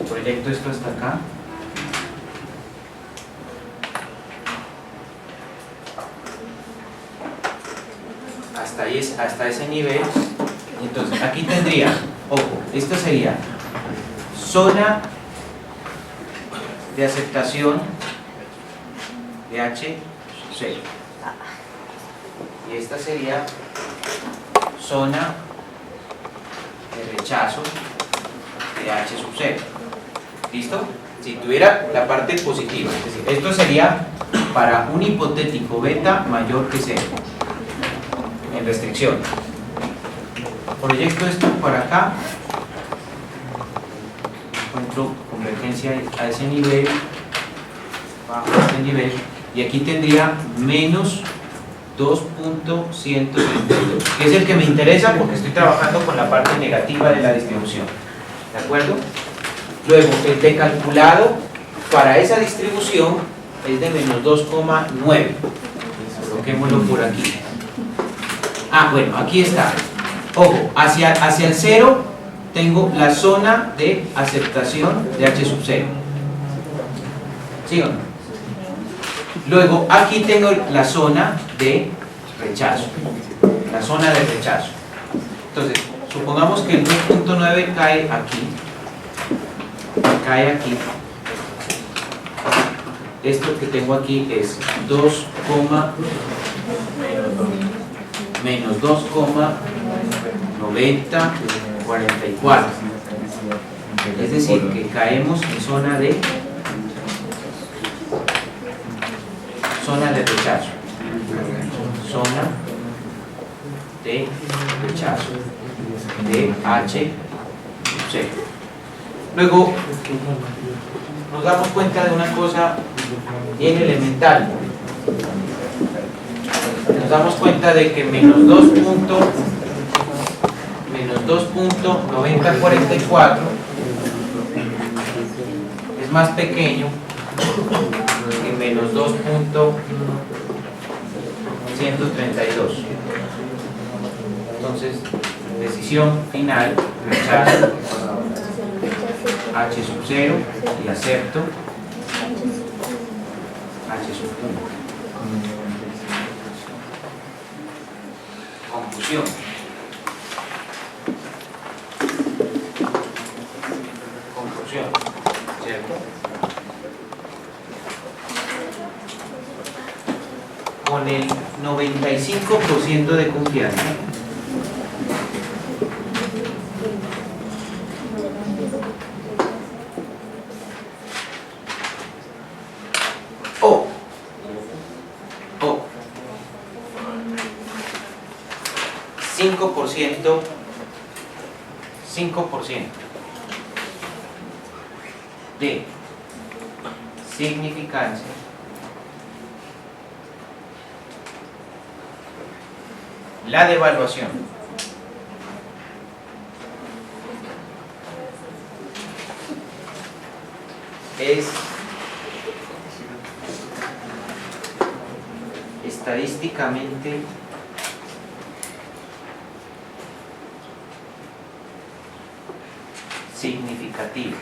Proyecto esto hasta acá. hasta ese nivel. Entonces, aquí tendría, ojo, esto sería zona de aceptación de H sub 0. Y esta sería zona de rechazo de H sub 0. ¿Listo? Si tuviera la parte positiva, es decir, esto sería para un hipotético beta mayor que 0 en restricción. Proyecto esto para acá, encuentro convergencia a ese nivel, bajo este nivel, y aquí tendría menos 2.132, que es el que me interesa porque estoy trabajando con la parte negativa de la distribución. ¿De acuerdo? Luego, el de calculado para esa distribución es de menos 2,9. Coloquémoslo por aquí. Ah, bueno, aquí está. Ojo, hacia el 0 tengo la zona de aceptación de H sub 0. ¿Sí o no? Luego, aquí tengo la zona de rechazo. La zona de rechazo. Entonces, supongamos que el 2.9 cae aquí. Cae aquí. Esto que tengo aquí es 2, menos 2,9044. Es decir, que caemos en zona de rechazo. Zona de rechazo de H sub 0. Luego nos damos cuenta de una cosa bien elemental. Nos damos cuenta de que menos 2.9044 es más pequeño que menos 2.132. Entonces, decisión final, rechazo H sub 0 y acepto H sub 1. Confusión. Confusión, ¿cierto? Con el 95% de confianza, o 5% de significancia la devaluación es estadísticamente significativa.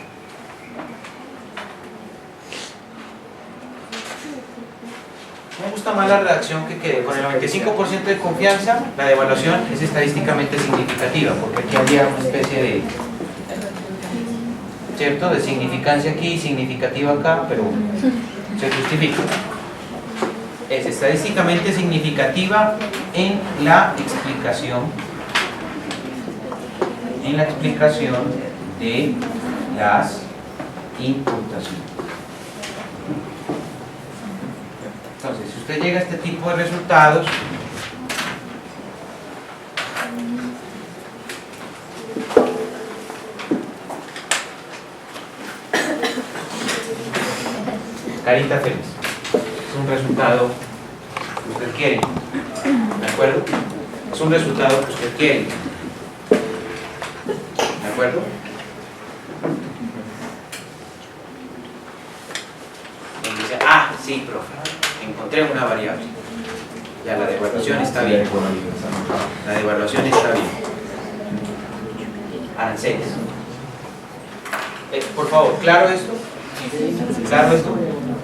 Me gusta más la redacción que quede con el 95% de confianza, la devaluación es estadísticamente significativa, porque aquí había una especie de, ¿cierto?, de significancia aquí, significativa acá, pero se justifica. Es estadísticamente significativa en la explicación de las imputaciones. Entonces, si usted llega a este tipo de resultados, carita feliz, es un resultado que usted quiere, ¿de acuerdo? Es un resultado que usted quiere, ¿de acuerdo? Y dice, ah, sí, profe, encontré una variable. Ya la devaluación está bien. La devaluación está bien. Aranceles. Por favor, ¿claro esto? ¿Claro esto?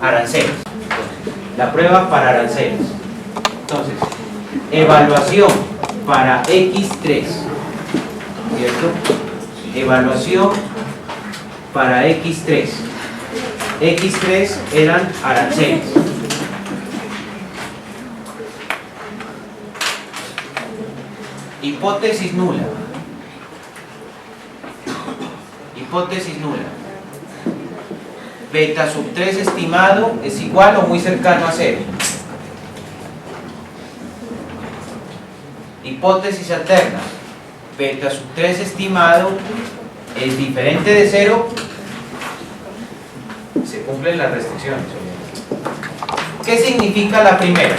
Aranceles. La prueba para aranceles. Entonces, evaluación para X3, ¿cierto? Evaluación para X3. X3 eran aranceles. Hipótesis nula. Hipótesis nula. Beta sub 3 estimado es igual o muy cercano a 0. Hipótesis alterna. Beta sub 3 estimado es diferente de 0. Se cumplen las restricciones. ¿Qué significa la primera?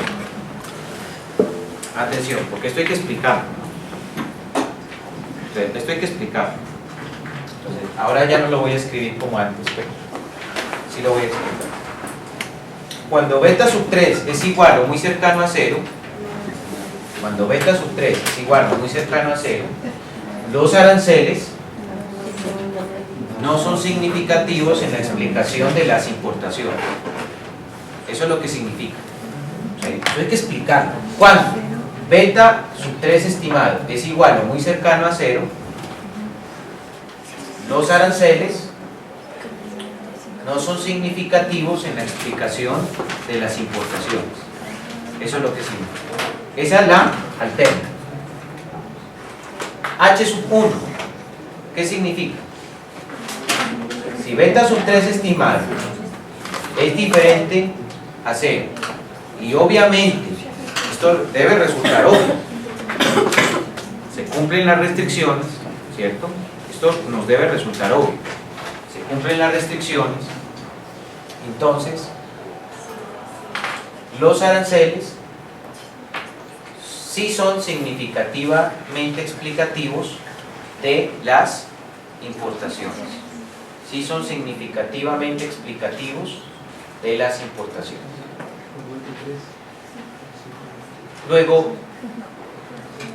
Atención, porque esto hay que explicarlo. Esto hay que explicarlo. Entonces, ahora ya no lo voy a escribir como antes, pero sí lo voy a explicar. Cuando beta sub 3 es igual o muy cercano a 0, cuando beta sub 3 es igual o muy cercano a 0, los aranceles no son significativos en la explicación de las importaciones. Eso es lo que significa. O sea, eso hay que explicarlo. Cuando beta sub 3 estimado es igual o muy cercano a 0, los aranceles no son significativos en la explicación de las importaciones. Eso es lo que significa. Esa es la alterna. H sub 1, ¿qué significa? Si beta sub 3 estimado es diferente a 0, y obviamente esto debe resultar obvio, se cumplen las restricciones, ¿cierto? Esto nos debe resultar obvio, se cumplen las restricciones, entonces los aranceles sí son significativamente explicativos de las importaciones. Sí son significativamente explicativos de las importaciones. Luego,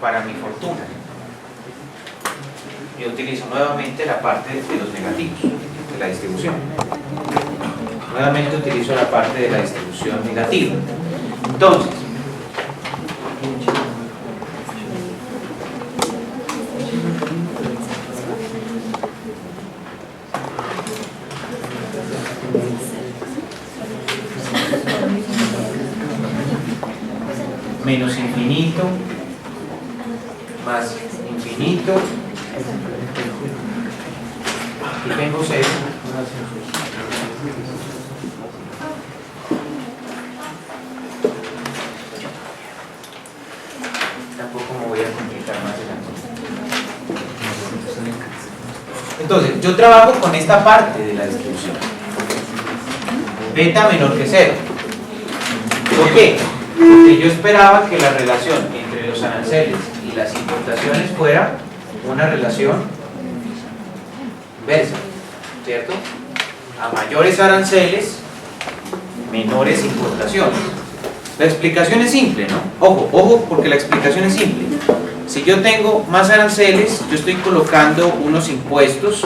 para mi fortuna, yo utilizo nuevamente la parte de los negativos, de la distribución. Nuevamente utilizo la parte de la distribución negativa. Entonces, menos infinito más infinito, aquí tengo 0, tampoco me voy a complicar más el asunto. Entonces, yo trabajo con esta parte de la distribución, beta menor que 0. ¿Por qué? Porque yo esperaba que la relación entre los aranceles y las importaciones fuera una relación inversa, ¿cierto? A mayores aranceles, menores importaciones. La explicación es simple, ¿no? Ojo, ojo, porque la explicación es simple. Si yo tengo más aranceles, yo estoy colocando unos impuestos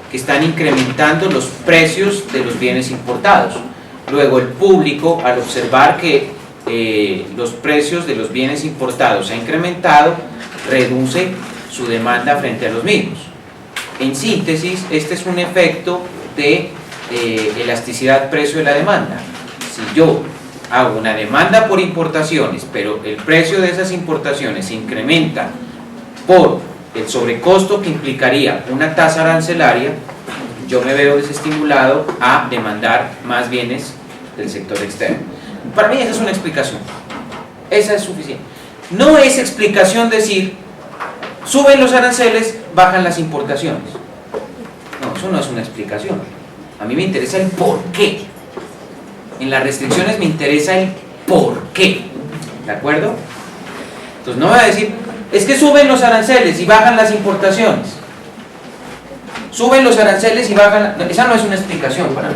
que están incrementando los precios de los bienes importados. Luego el público, al observar que los precios de los bienes importados se han incrementado, reduce su demanda frente a los mismos. En síntesis, este es un efecto de elasticidad precio de la demanda. Si yo hago una demanda por importaciones, pero el precio de esas importaciones se incrementa por el sobrecosto que implicaría una tasa arancelaria, yo me veo desestimulado a demandar más bienes del sector externo. Para mí esa es una explicación, esa es suficiente. No es explicación decir suben los aranceles, bajan las importaciones. No, eso no es una explicación. A mí me interesa el por qué. En las restricciones me interesa el por qué, ¿de acuerdo? Entonces no voy a decir es que suben los aranceles y bajan las importaciones. Suben los aranceles y bajan, esa no es una explicación para mí.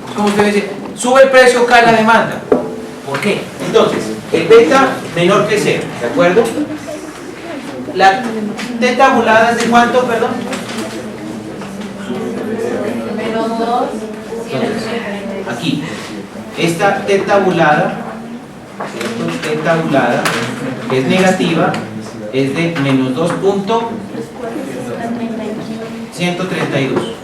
Es como usted dice, sube el precio, cae la demanda. ¿Por qué? Entonces, el beta menor que 0, ¿de acuerdo? La t tabulada es de cuánto, perdón? Menos 2, Aquí. Esta t tabulada, que es negativa, es de menos 2.132.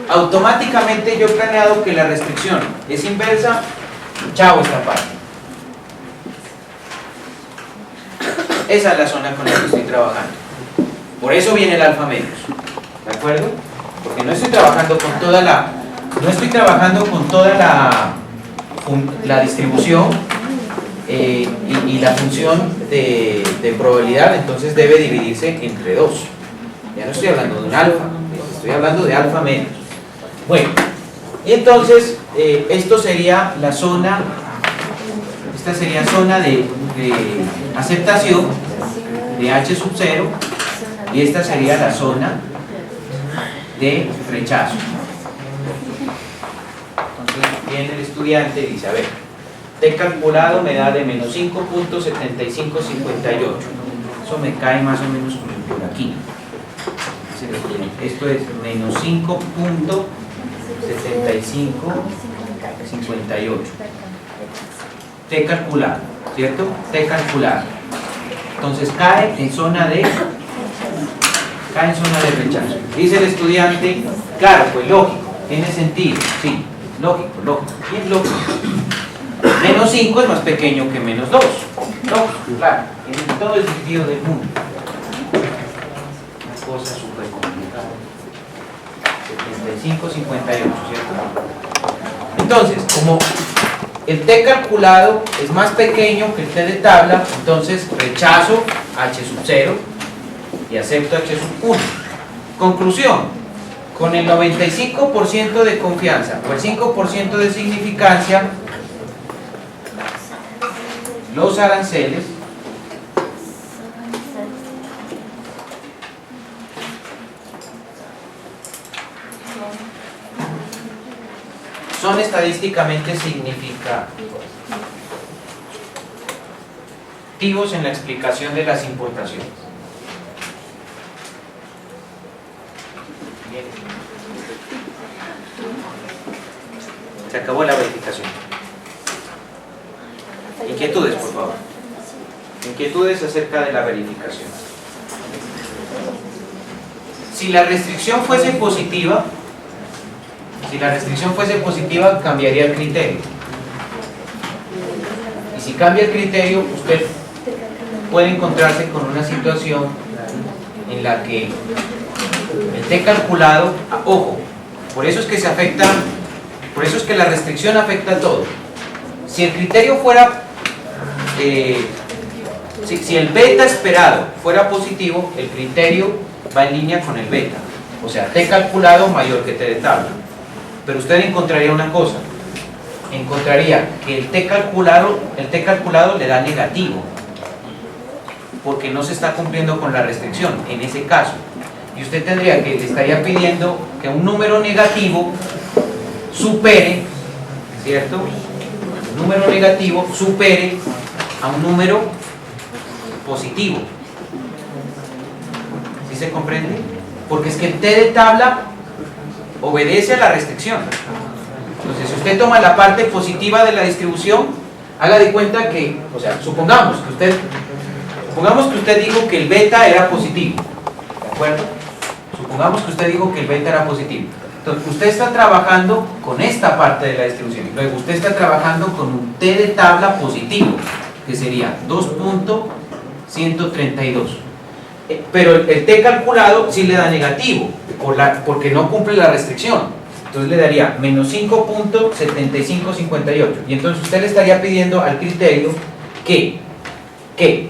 Automáticamente yo he planeado que la restricción es inversa, chao esta parte. Esa es la zona con la que estoy trabajando. Por eso viene el alfa menos, ¿de acuerdo? Porque no estoy trabajando con toda la, la distribución y la función de probabilidad, entonces debe dividirse entre 2. Ya no estoy hablando de un alfa, estoy hablando de alfa menos. Bueno, y entonces esto sería la zona, esta sería zona de aceptación de H sub 0 y esta sería la zona de rechazo. Entonces viene el estudiante y dice, a ver, T calculado me da de menos 5.7558. Eso me cae más o menos como por aquí. Esto es menos 5.7558. T calculado, ¿cierto? T calculado. Entonces cae en zona de rechazo. Dice el estudiante, claro, pues lógico, tiene sentido, sí, lógico, bien lógico. Menos 5 es más pequeño que menos 2. Lógico, claro, tiene todo el sentido del mundo. Una cosa súper complicada. 75, 58, ¿cierto? Entonces, como el T calculado es más pequeño que el T de tabla, entonces rechazo H sub 0 y acepto H sub 1. Conclusión, con el 95% de confianza o el 5% de significancia, los aranceles son estadísticamente significativos en la explicación de las importaciones. Bien. Se acabó la verificación. Inquietudes, por favor. Inquietudes acerca de la verificación. Si la restricción fuese positiva, cambiaría el criterio. Y si cambia el criterio, usted puede encontrarse con una situación en la que el T calculado, ojo, por eso es que la restricción afecta a todo. Si el criterio fuera, si el beta esperado fuera positivo, el criterio va en línea con el beta, o sea, T calculado mayor que T de tabla. Pero usted encontraría una cosa, encontraría que el T calculado le da negativo, porque no se está cumpliendo con la restricción en ese caso. Y usted le estaría pidiendo que un número negativo supere, ¿cierto? Un número negativo supere a un número positivo. ¿Sí se comprende? Porque es que el T de tabla obedece a la restricción. Entonces, si usted toma la parte positiva de la distribución, haga de cuenta que, o sea, supongamos que usted dijo que el beta era positivo, ¿de acuerdo? Supongamos que usted dijo que el beta era positivo. Entonces, usted está trabajando con esta parte de la distribución. Luego, usted está trabajando con un T de tabla positivo, que sería 2.132. Pero el T calculado sí le da negativo, porque no cumple la restricción. Entonces le daría menos 5.7558. Y entonces usted le estaría pidiendo al criterio le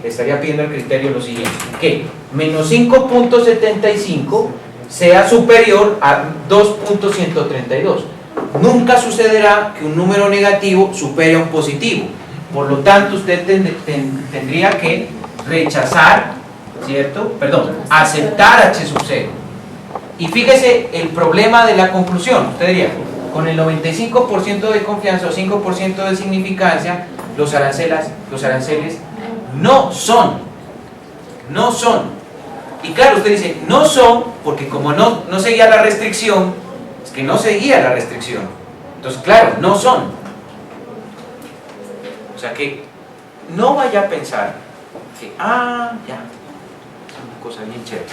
estaría pidiendo al criterio lo siguiente, que menos 5.75 sea superior a 2.132. Nunca sucederá que un número negativo supere a un positivo. Por lo tanto, usted tendría que rechazar, ¿cierto? Perdón, aceptar H sub 0. Y fíjese el problema de la conclusión. Usted diría, con el 95% de confianza o 5% de significancia, los aranceles no son. Y claro, usted dice, no son, porque como no seguía la restricción, que no seguía la restricción. Entonces, claro, no son. O sea que no vaya a pensar que, ya, es una cosa bien chévere.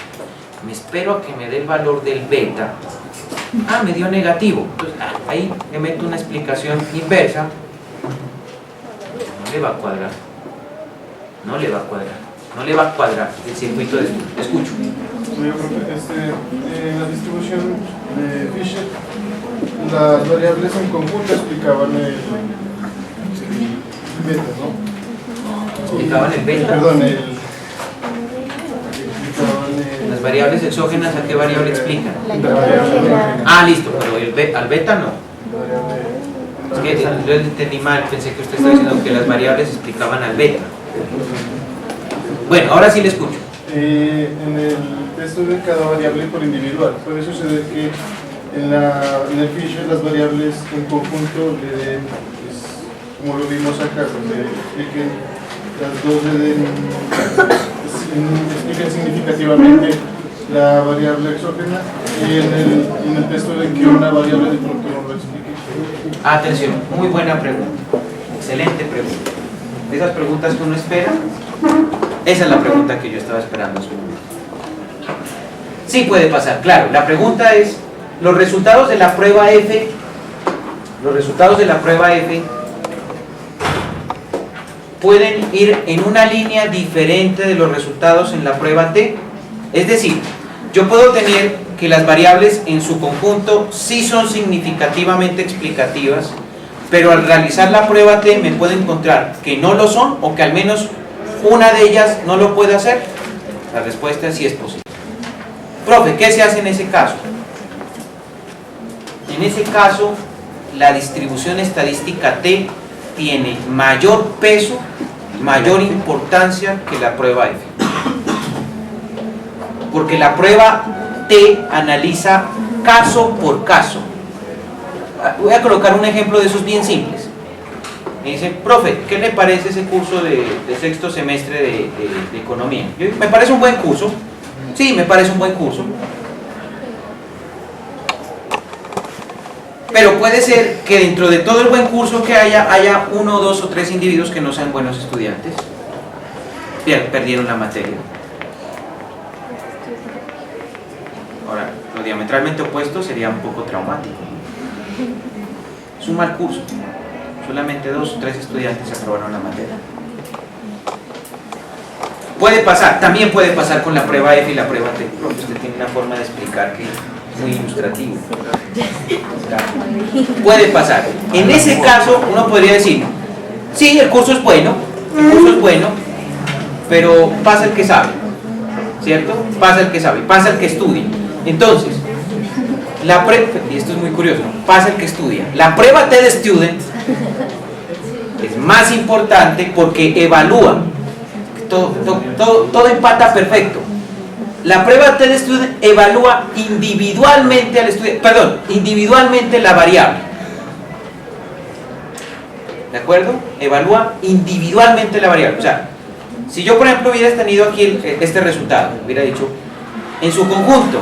Me espero a que me dé el valor del beta. Me dio negativo. Entonces, ahí le meto una explicación inversa. No le va a cuadrar. No le va a cuadrar. No le va a cuadrar el circuito de estudio. Escucho. En la distribución de Fisher, las variables en conjunto explicaban el beta, ¿no? Explicaban el beta. Perdón, Las variables exógenas, ¿a qué variable explican? Listo, pero al beta no. Es que yo entendí mal, pensé que usted estaba diciendo que las variables explicaban al beta. Bueno, ahora sí le escucho. En el texto de cada variable por individual, puede suceder que en el Fisher las variables en conjunto le den, como lo vimos acá, donde expliquen las dos le den, expliquen significativamente la variable exógena, y en el texto de que una variable de pronto no lo explique. Atención, muy buena pregunta, excelente pregunta. De esas preguntas que uno espera, esa es la pregunta que yo estaba esperando en su momento. Sí puede pasar, claro. La pregunta es, los resultados de la prueba F, pueden ir en una línea diferente de los resultados en la prueba T. Es decir, yo puedo tener que las variables en su conjunto sí son significativamente explicativas, pero al realizar la prueba T me puedo encontrar que no lo son, o que al menos una de ellas no lo puede hacer. La respuesta es sí es posible. Profe, ¿qué se hace en ese caso? En ese caso, la distribución estadística T tiene mayor peso, mayor importancia que la prueba F. Porque la prueba T analiza caso por caso. Voy a colocar un ejemplo de esos bien simples. Me dice, profe, ¿qué le parece ese curso de sexto semestre de economía? Me parece un buen curso. Sí, me parece un buen curso. Pero puede ser que dentro de todo el buen curso que haya 1, 2 o 3 individuos que no sean buenos estudiantes. Perdieron la materia. Ahora, lo diametralmente opuesto sería un poco traumático. Es un mal curso. Solamente 2 o 3 estudiantes aprobaron la materia. Puede pasar, también puede pasar con la prueba F y la prueba T. Usted tiene una forma de explicar que es muy ilustrativo. Puede pasar. En ese caso, uno podría decir, sí, el curso es bueno, pero pasa el que sabe, ¿cierto? Pasa el que sabe, pasa el que estudia. Entonces, y esto es muy curioso, pasa el que estudia. La prueba T de Student es más importante porque evalúa. Todo empata perfecto. La prueba T de Student evalúa individualmente al estudiante, individualmente la variable. ¿De acuerdo? Evalúa individualmente la variable. O sea, si yo por ejemplo hubiera tenido aquí este resultado, hubiera dicho, en su conjunto,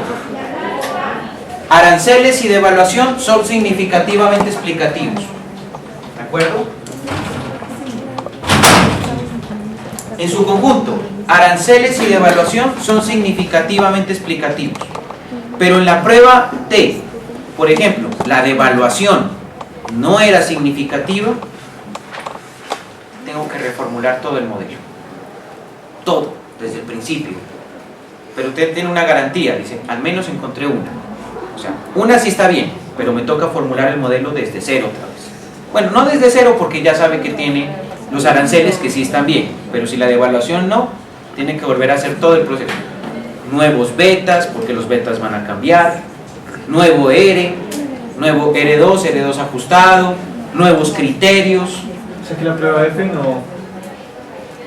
aranceles y devaluación son significativamente explicativos. ¿De acuerdo? En su conjunto, aranceles y devaluación son significativamente explicativos. Pero en la prueba T, por ejemplo, la devaluación no era significativa, tengo que reformular todo el modelo. Todo, desde el principio. Pero usted tiene una garantía, dice, al menos encontré una. O sea, una sí está bien, pero me toca formular el modelo desde cero otra vez. Bueno, no desde cero porque ya sabe que tiene los aranceles que sí están bien, pero si la devaluación no, tiene que volver a hacer todo el proceso. Nuevos betas, porque los betas van a cambiar, nuevo R, nuevo R2 ajustado, nuevos criterios. O sea que la prueba F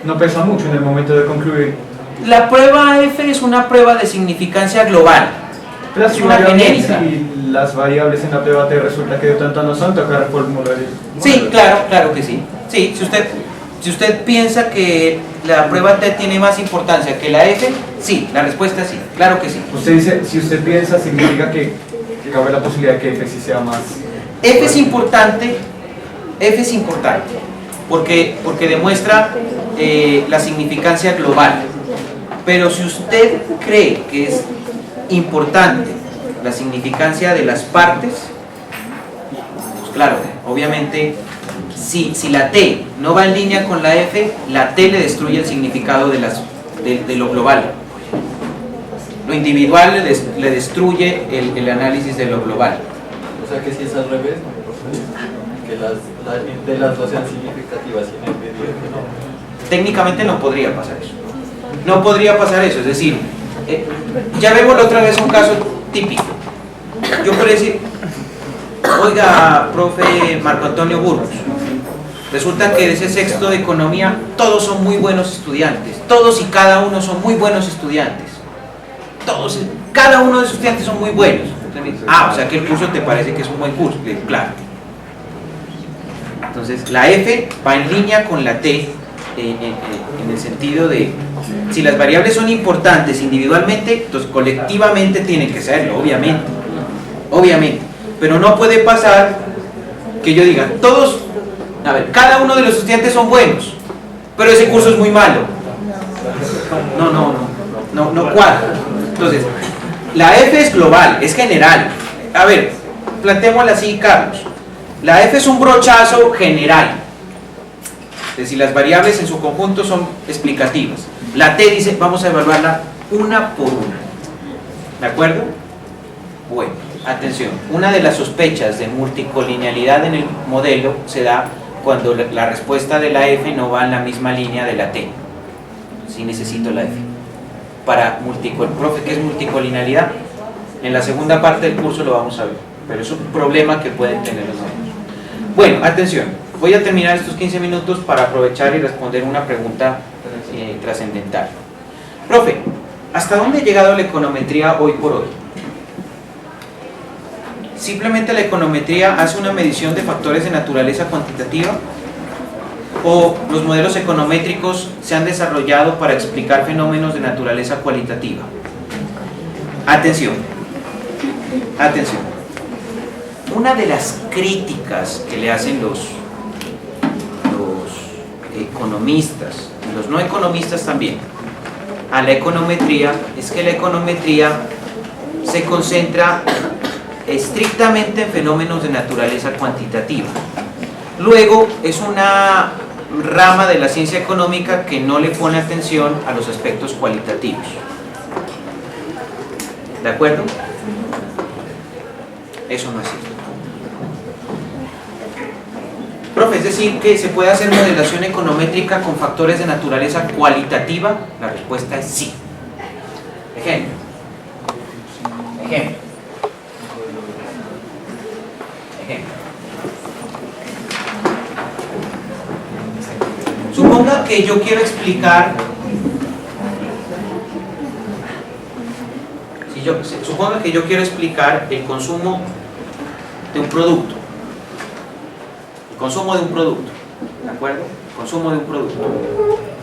no pesa mucho en el momento de concluir. La prueba F es una prueba de significancia global. Las Es una variables genérica. y las variables en la prueba T resulta que de tanto no son, toca reformular el Sí, claro que sí. Sí, si usted piensa que la prueba T tiene más importancia que la F, sí, la respuesta es sí, claro que sí. Usted dice, si usted piensa, significa que cabe la posibilidad de que F sí sea más. F es importante, porque demuestra la significancia global. Pero si usted cree que es importante la significancia de las partes, pues claro, obviamente, si la T no va en línea con la F, la T le destruye el significado de lo global. Lo individual le destruye el análisis de lo global. O sea que si es al revés, que de las dos sean significativas y en el medio no. Técnicamente no podría pasar eso. No podría pasar eso, es decir, ya vemos otra vez un caso típico. Yo puedo decir, oiga, profe Marco Antonio Burgos, resulta que de ese sexto de economía todos son muy buenos estudiantes, todos y cada uno son muy buenos estudiantes, todos, cada uno de esos estudiantes son muy buenos. O sea que el curso te parece que es un buen curso. Claro. Entonces la F va en línea con la T en el sentido de, si las variables son importantes individualmente, entonces colectivamente tienen que serlo, obviamente, pero no puede pasar que yo diga, cada uno de los estudiantes son buenos, pero ese curso es muy malo. No cuadra. Entonces, la F es global, es general. A ver, planteémosla así, Carlos. La F es un brochazo general. Es decir, las variables en su conjunto son explicativas. La T dice, vamos a evaluarla una por una. ¿De acuerdo? Bueno, atención. Una de las sospechas de multicolinealidad en el modelo se da cuando la respuesta de la F no va en la misma línea de la T. Sí necesito la F. Profe, ¿qué es multicolinealidad? En la segunda parte del curso lo vamos a ver, pero es un problema que pueden tener los modelos. Bueno, atención, voy a terminar estos 15 minutos para aprovechar y responder una pregunta trascendental. Profe, ¿hasta dónde ha llegado la econometría hoy por hoy? ¿Simplemente la econometría hace una medición de factores de naturaleza cuantitativa? ¿O los modelos econométricos se han desarrollado para explicar fenómenos de naturaleza cualitativa? Atención, una de las críticas que le hacen los economistas, y los no economistas también, a la econometría, es que la econometría se concentra estrictamente en fenómenos de naturaleza cuantitativa. Luego es una rama de la ciencia económica que no le pone atención a los aspectos cualitativos. ¿De acuerdo? Eso no es cierto. Profe, es decir, que se puede hacer modelación econométrica con factores de naturaleza cualitativa. La respuesta es sí. Ejemplo. Suponga que yo quiero explicar, suponga que yo quiero explicar el consumo de un producto. ¿De acuerdo? Consumo de un producto.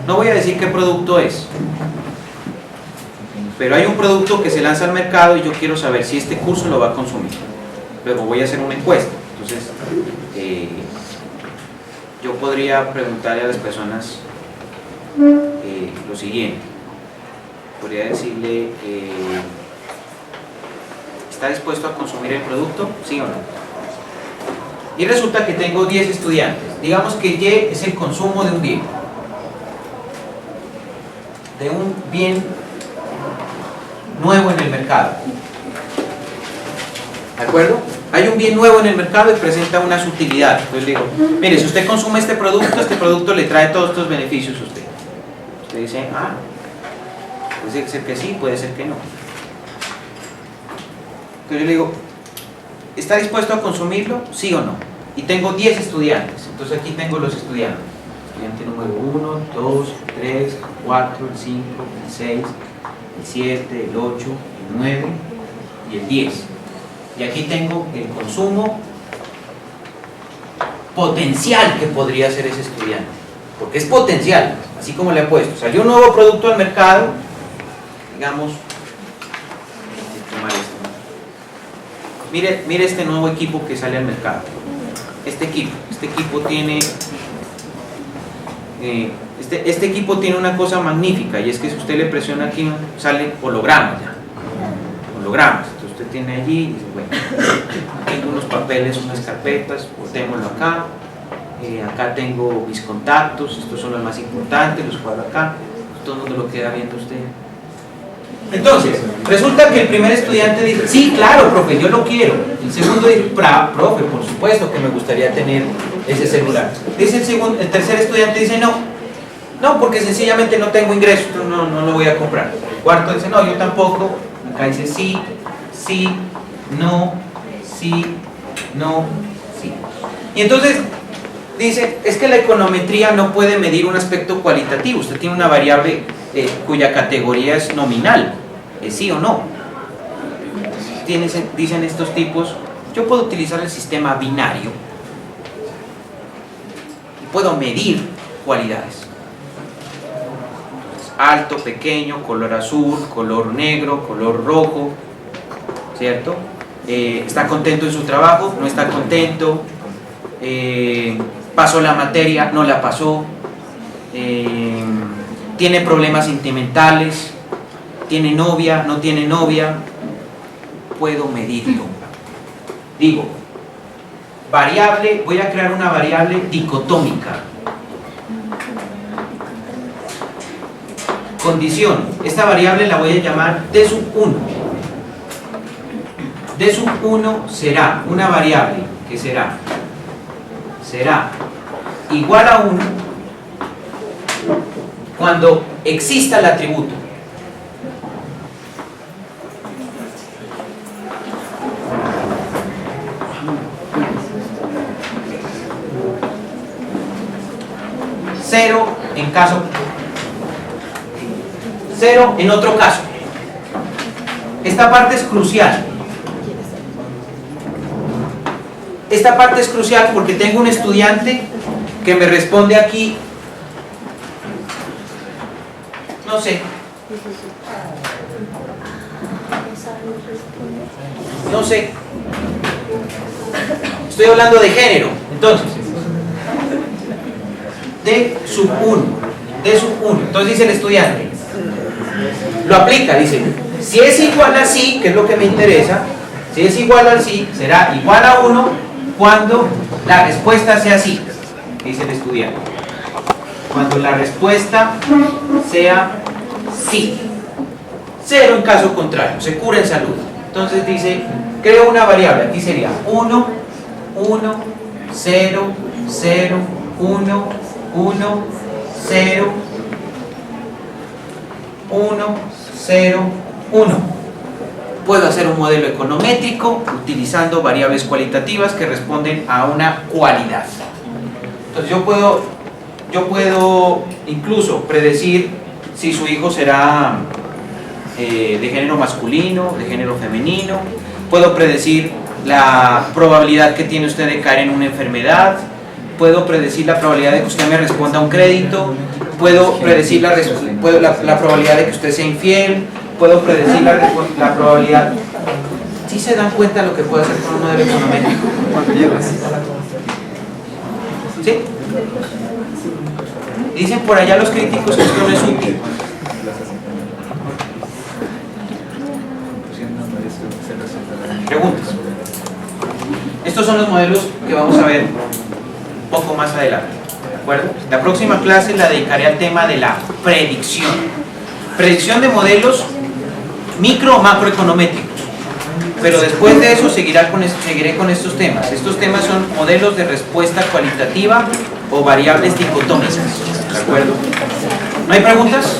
No voy a decir qué producto es, pero hay un producto que se lanza al mercado y yo quiero saber si este curso lo va a consumir. Luego voy a hacer una encuesta. Entonces, yo podría preguntarle a las personas lo siguiente. Podría decirle, ¿está dispuesto a consumir el producto? ¿Sí o no? Y resulta que tengo 10 estudiantes. Digamos que Y es el consumo de un bien. De un bien nuevo en el mercado. ¿De acuerdo? Hay un bien nuevo en el mercado y presenta unas utilidades. Entonces digo, mire, si usted consume este producto le trae todos estos beneficios a usted. Usted dice, puede ser que sí, puede ser que no. Entonces yo le digo, ¿está dispuesto a consumirlo? ¿Sí o no? Y tengo 10 estudiantes. Entonces aquí tengo los estudiantes. Estudiante número 1, 2, 3, 4, el 5, el 6, el 7, el 8, el 9 y el 10. Y aquí tengo el consumo potencial que podría hacer ese estudiante. Porque es potencial, así como le he puesto. Salió un nuevo producto al mercado, digamos, Mire este nuevo equipo que sale al mercado. Este equipo tiene este equipo tiene una cosa magnífica, y es que si usted le presiona aquí sale hologramas ya. Hologramas. Entonces usted tiene allí y dice, bueno, tengo unos papeles, unas carpetas, botémoslo acá. Acá tengo mis contactos, estos son los más importantes, los cuadro acá. Todo el mundo lo queda viendo usted. Entonces, resulta que el primer estudiante dice, sí, claro, profe, yo lo quiero. El segundo dice, profe, por supuesto que me gustaría tener ese celular. Dice el tercer estudiante dice, no, porque sencillamente no tengo ingresos, no lo voy a comprar. El cuarto dice, no, yo tampoco. Acá dice, sí, no, sí. Y entonces dice, es que la econometría no puede medir un aspecto cualitativo. Usted tiene una variable cuya categoría es nominal, es sí o no. Dicen estos tipos, yo puedo utilizar el sistema binario y puedo medir cualidades. Alto, pequeño, color azul, color negro, color rojo, ¿cierto? Está contento en su trabajo, no está contento, pasó la materia, no la pasó, tiene problemas sentimentales, tiene novia, no tiene novia. Puedo medirlo. Digo, variable, voy a crear una variable dicotómica. Condición, esta variable la voy a llamar D sub 1. D sub 1 será una variable que será igual a 1 cuando exista el atributo. Cero en caso, 0 en otro caso. Esta parte es crucial. Esta parte es crucial porque tengo un estudiante que me responde aquí, no sé, estoy hablando de género. Entonces, D sub 1, entonces dice el estudiante, lo aplica, dice, si es igual a sí, que es lo que me interesa, si es igual al sí, será igual a 1 cuando la respuesta sea sí, dice el estudiante. Cuando la respuesta sea sí. 0 en caso contrario, se cura en salud. Entonces dice, creo una variable, aquí sería 1, 0, 0, 1, 0, 0, 1. Puedo hacer un modelo econométrico utilizando variables cualitativas que responden a una cualidad. Entonces yo puedo incluso predecir si su hijo será de género masculino, de género femenino. Puedo predecir la probabilidad que tiene usted de caer en una enfermedad. Puedo predecir la probabilidad de que usted me responda a un crédito. Puedo predecir la probabilidad de que usted sea infiel. Puedo predecir la probabilidad. ¿Sí se dan cuenta de lo que puedo hacer con un modelo econométrico? ¿Sí? Dicen por allá los críticos que esto no es útil. Preguntas. Estos son los modelos que vamos a ver un poco más adelante. ¿De acuerdo? La próxima clase la dedicaré al tema de la predicción. Predicción de modelos micro o macroeconométricos. Pero después de eso seguiré con estos temas. Estos temas son modelos de respuesta cualitativa o variables dicotómicas. ¿De acuerdo? ¿No hay preguntas?